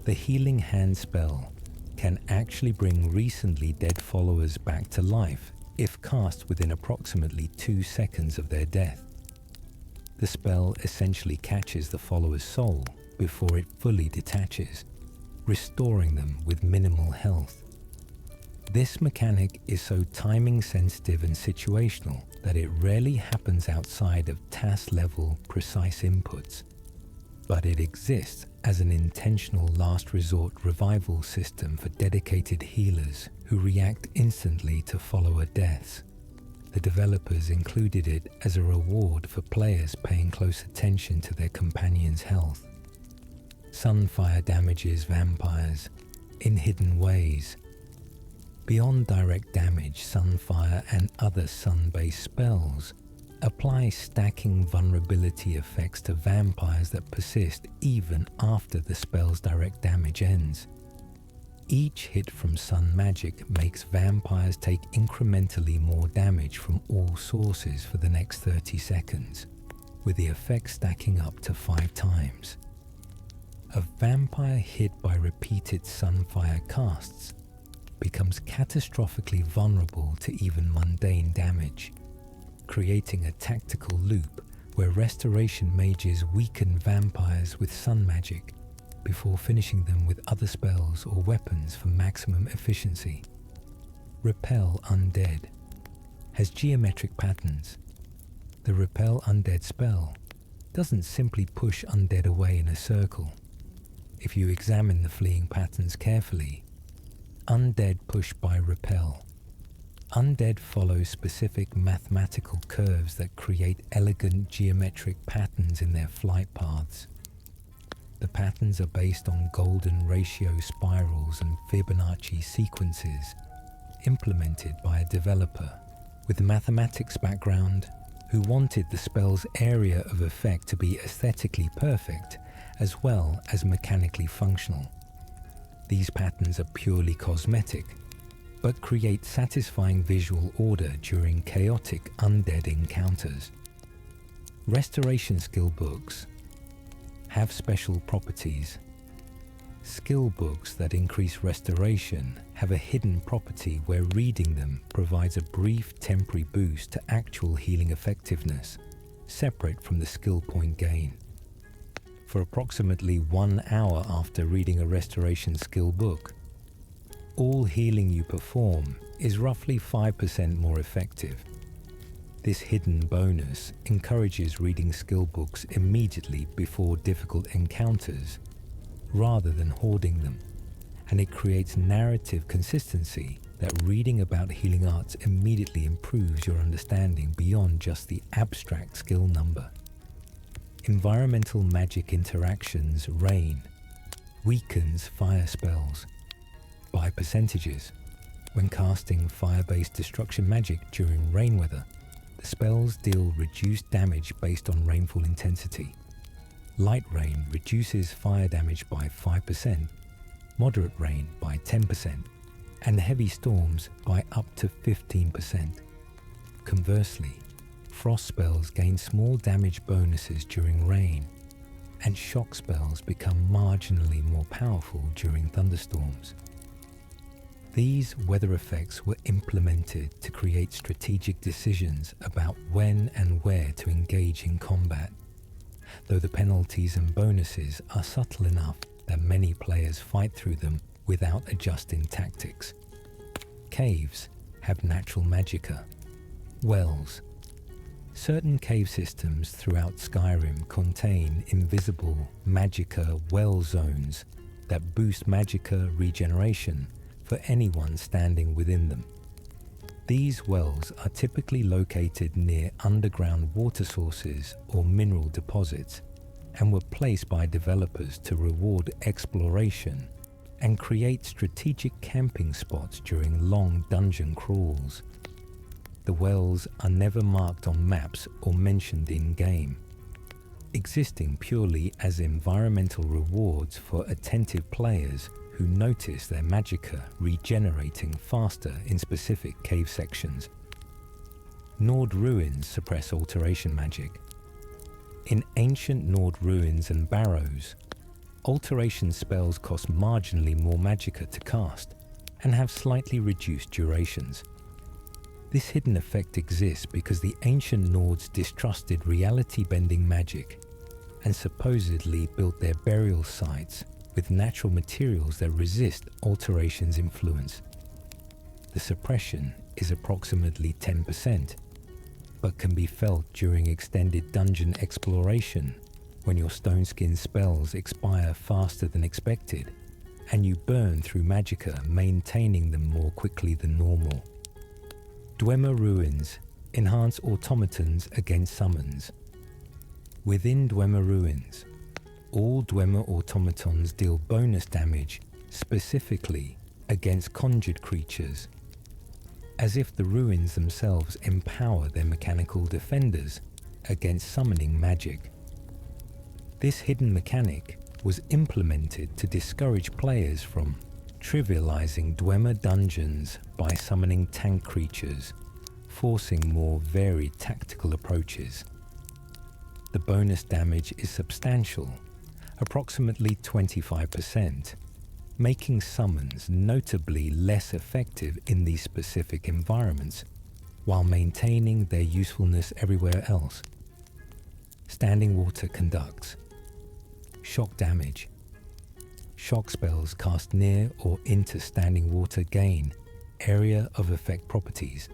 the Healing Hand spell can actually bring recently dead followers back to life if cast within approximately 2 seconds of their death. The spell essentially catches the follower's soul before it fully detaches, restoring them with minimal health. This mechanic is so timing sensitive and situational that it rarely happens outside of task-level precise inputs, but it exists as an intentional last resort revival system for dedicated healers who react instantly to follower deaths. The developers included it as a reward for players paying close attention to their companion's health. Sunfire damages vampires in hidden ways. Beyond direct damage, Sunfire and other sun-based spells apply stacking vulnerability effects to vampires that persist even after the spell's direct damage ends. Each hit from sun magic makes vampires take incrementally more damage from all sources for the next 30 seconds, with the effect stacking up to 5 times. A vampire hit by repeated Sunfire casts becomes catastrophically vulnerable to even mundane damage, creating a tactical loop where restoration mages weaken vampires with sun magic before finishing them with other spells or weapons for maximum efficiency. Repel Undead has geometric patterns. The Repel Undead spell doesn't simply push undead away in a circle. If you examine the fleeing patterns carefully, undead push by repel. Undead follow specific mathematical curves that create elegant geometric patterns in their flight paths. The patterns are based on golden ratio spirals and Fibonacci sequences implemented by a developer with a mathematics background who wanted the spell's area of effect to be aesthetically perfect as well as mechanically functional. These patterns are purely cosmetic, but create satisfying visual order during chaotic undead encounters. Restoration skill books have special properties. Skill books that increase restoration have a hidden property where reading them provides a brief temporary boost to actual healing effectiveness, separate from the skill point gain. For approximately 1 hour after reading a restoration skill book, all healing you perform is roughly 5% more effective. This hidden bonus encourages reading skill books immediately before difficult encounters, rather than hoarding them, and it creates narrative consistency that reading about healing arts immediately improves your understanding beyond just the abstract skill number. Environmental magic interactions Rain weakens fire spells by percentages. When casting fire-based destruction magic during rain weather, the spells deal reduced damage based on rainfall intensity. Light rain reduces fire damage by 5%, moderate rain by 10%, and heavy storms by up to 15%. Conversely, frost spells gain small damage bonuses during rain, and shock spells become marginally more powerful during thunderstorms. These weather effects were implemented to create strategic decisions about when and where to engage in combat, though the penalties and bonuses are subtle enough that many players fight through them without adjusting tactics. Caves have natural magicka. Wells. Certain cave systems throughout Skyrim contain invisible magicka well zones that boost magicka regeneration for anyone standing within them. These wells are typically located near underground water sources or mineral deposits and were placed by developers to reward exploration and create strategic camping spots during long dungeon crawls. The wells are never marked on maps or mentioned in-game, existing purely as environmental rewards for attentive players who notice their magicka regenerating faster in specific cave sections. Nord ruins suppress alteration magic. In ancient Nord ruins and barrows, alteration spells cost marginally more magicka to cast and have slightly reduced durations. This hidden effect exists because the ancient Nords distrusted reality-bending magic and supposedly built their burial sites with natural materials that resist alteration's influence. The suppression is approximately 10%, but can be felt during extended dungeon exploration when your stone skin spells expire faster than expected and you burn through magicka, maintaining them more quickly than normal. Dwemer ruins enhance automatons against summons. Within Dwemer ruins, all Dwemer automatons deal bonus damage specifically against conjured creatures, as if the ruins themselves empower their mechanical defenders against summoning magic. This hidden mechanic was implemented to discourage players from trivializing Dwemer dungeons by summoning tank creatures, forcing more varied tactical approaches. The bonus damage is substantial, approximately 25%, making summons notably less effective in these specific environments, while maintaining their usefulness everywhere else. Standing water conducts. Shock damage. Shock spells cast near or into standing water gain area of effect properties,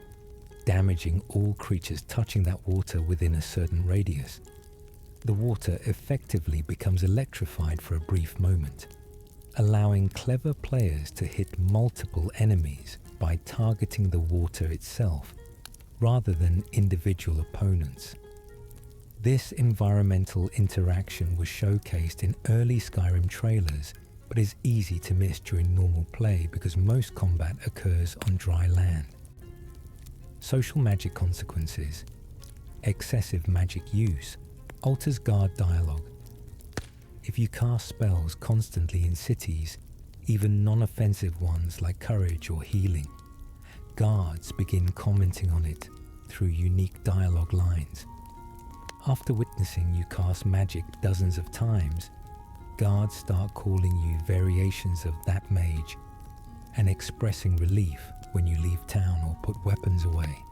damaging all creatures touching that water within a certain radius. The water effectively becomes electrified for a brief moment, allowing clever players to hit multiple enemies by targeting the water itself rather than individual opponents. This environmental interaction was showcased in early Skyrim trailers, but is easy to miss during normal play because most combat occurs on dry land. Social magic consequences. Excessive magic use alters guard dialogue. If you cast spells constantly in cities, even non-offensive ones like courage or healing, guards begin commenting on it through unique dialogue lines. After witnessing you cast magic dozens of times, guards start calling you variations of that mage and expressing relief when you leave town or put weapons away.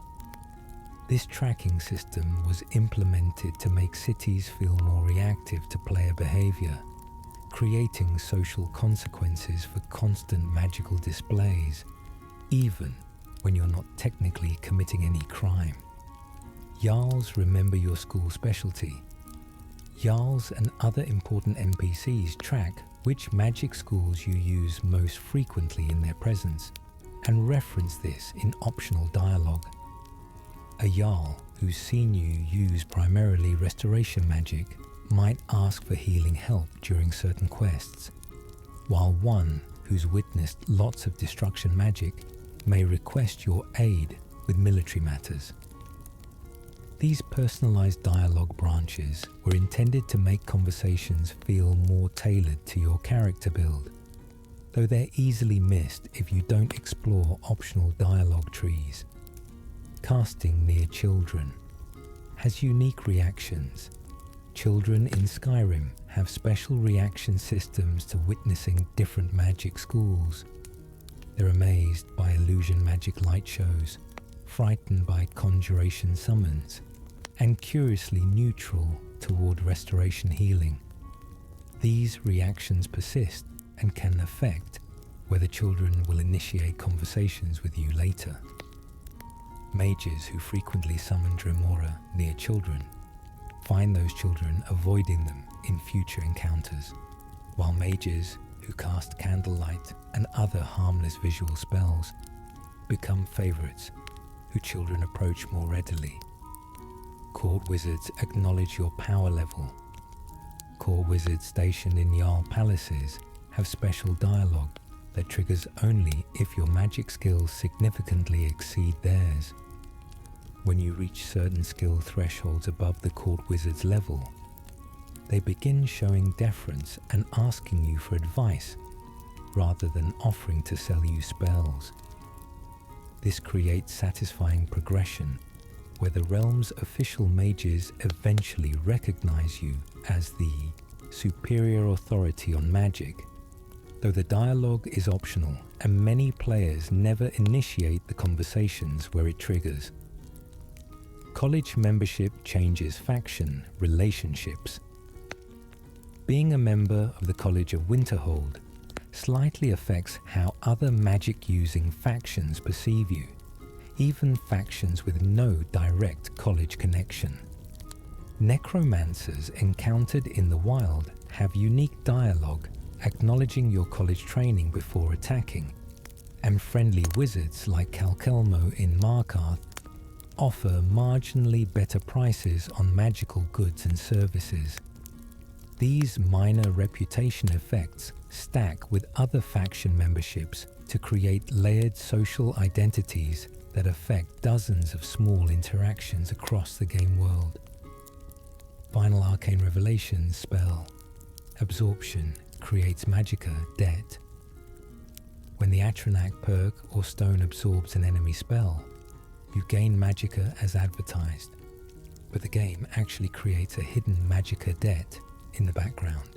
This tracking system was implemented to make cities feel more reactive to player behavior, creating social consequences for constant magical displays, even when you're not technically committing any crime. Jarls remember your school specialty. Jarls and other important NPCs track which magic schools you use most frequently in their presence, and reference this in optional dialogue. A Jarl who's seen you use primarily restoration magic might ask for healing help during certain quests, while one who's witnessed lots of destruction magic may request your aid with military matters. These personalized dialogue branches were intended to make conversations feel more tailored to your character build, though they're easily missed if you don't explore optional dialogue trees. Casting near children has unique reactions. Children in Skyrim have special reaction systems to witnessing different magic schools. They're amazed by illusion magic light shows, frightened by conjuration summons, and curiously neutral toward restoration healing. These reactions persist and can affect whether children will initiate conversations with you later. Mages who frequently summon Dremora near children find those children avoiding them in future encounters, while mages who cast candlelight and other harmless visual spells become favorites who children approach more readily. Court wizards acknowledge your power level. Court wizards stationed in Jarl palaces have special dialogue that triggers only if your magic skills significantly exceed theirs. When you reach certain skill thresholds above the court wizard's level, they begin showing deference and asking you for advice rather than offering to sell you spells. This creates satisfying progression where the realm's official mages eventually recognize you as the superior authority on magic, though the dialogue is optional and many players never initiate the conversations where it triggers. College membership changes faction relationships. Being a member of the College of Winterhold slightly affects how other magic-using factions perceive you, even factions with no direct college connection. Necromancers encountered in the wild have unique dialogue acknowledging your college training before attacking, and friendly wizards like Calkelmo in Markarth offer marginally better prices on magical goods and services. These minor reputation effects stack with other faction memberships to create layered social identities that affect dozens of small interactions across the game world. Final Arcane Revelations spell Absorption creates Magicka debt. When the Atronach perk or stone absorbs an enemy spell, you gain Magicka as advertised, but the game actually creates a hidden Magicka debt in the background.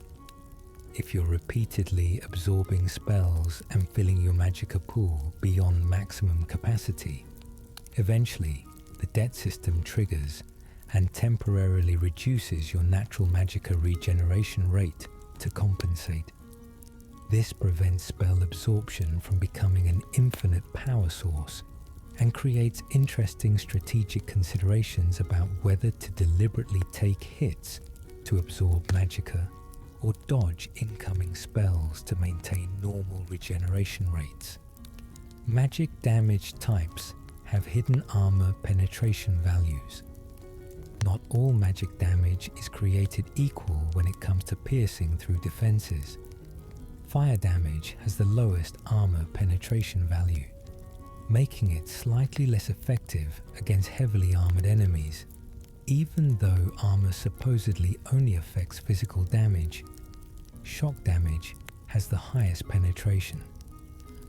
If you're repeatedly absorbing spells and filling your Magicka pool beyond maximum capacity, eventually the debt system triggers and temporarily reduces your natural Magicka regeneration rate to compensate. This prevents spell absorption from becoming an infinite power source and creates interesting strategic considerations about whether to deliberately take hits to absorb magicka, or dodge incoming spells to maintain normal regeneration rates. Magic damage types have hidden armor penetration values. Not all magic damage is created equal when it comes to piercing through defenses. Fire damage has the lowest armor penetration value, making it slightly less effective against heavily armored enemies. Even though armor supposedly only affects physical damage, shock damage has the highest penetration,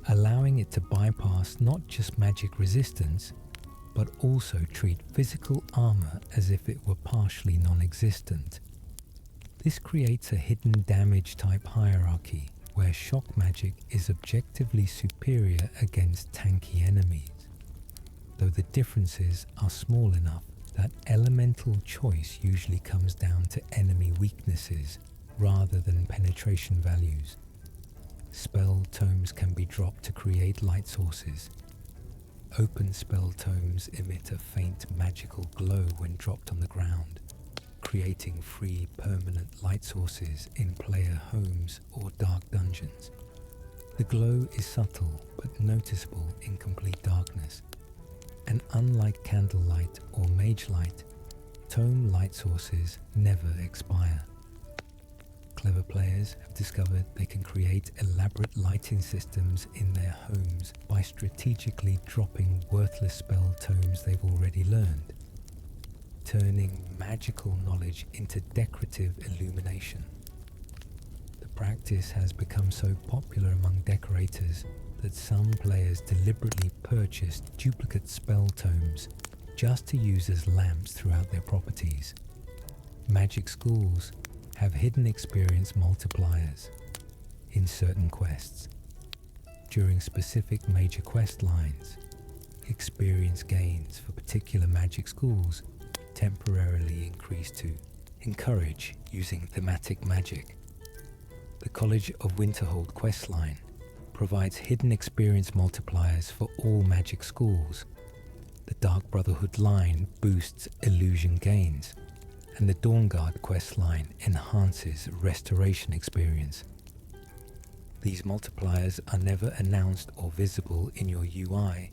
allowing it to bypass not just magic resistance, but also treat physical armor as if it were partially non-existent. This creates a hidden damage type hierarchy where shock magic is objectively superior against tanky enemies, though the differences are small enough that elemental choice usually comes down to enemy weaknesses rather than penetration values. Spell tomes can be dropped to create light sources. Open spell tomes emit a faint magical glow when dropped on the ground, creating free permanent light sources in player homes or dark dungeons. The glow is subtle but noticeable in complete darkness, and unlike candlelight or mage light, tome light sources never expire. Clever players have discovered they can create elaborate lighting systems in their homes by strategically dropping worthless spell tomes they've already learned, turning magical knowledge into decorative illumination. The practice has become so popular among decorators that some players deliberately purchased duplicate spell tomes just to use as lamps throughout their properties. Magic schools have hidden experience multipliers in certain quests. During specific major quest lines, experience gains for particular magic schools temporarily increase to encourage using thematic magic. The College of Winterhold questline provides hidden experience multipliers for all magic schools. The Dark Brotherhood line boosts illusion gains, and the Dawnguard questline enhances restoration experience. These multipliers are never announced or visible in your UI,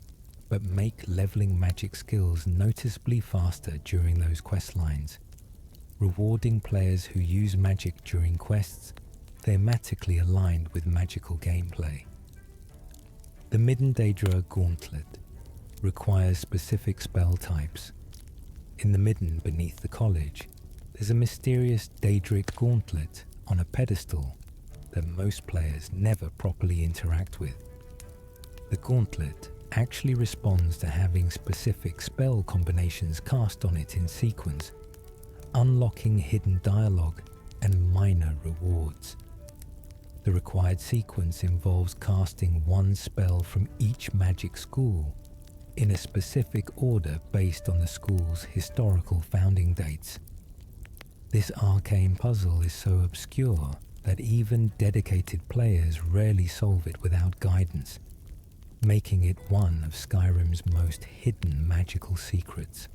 but make leveling magic skills noticeably faster during those questlines, rewarding players who use magic during quests thematically aligned with magical gameplay. The Midden Daedra Gauntlet requires specific spell types. In the Midden beneath the college, there's a mysterious Daedric gauntlet on a pedestal that most players never properly interact with. The gauntlet actually responds to having specific spell combinations cast on it in sequence, unlocking hidden dialogue and minor rewards. The required sequence involves casting one spell from each magic school in a specific order based on the school's historical founding dates. This arcane puzzle is so obscure that even dedicated players rarely solve it without guidance, making it one of Skyrim's most hidden magical secrets.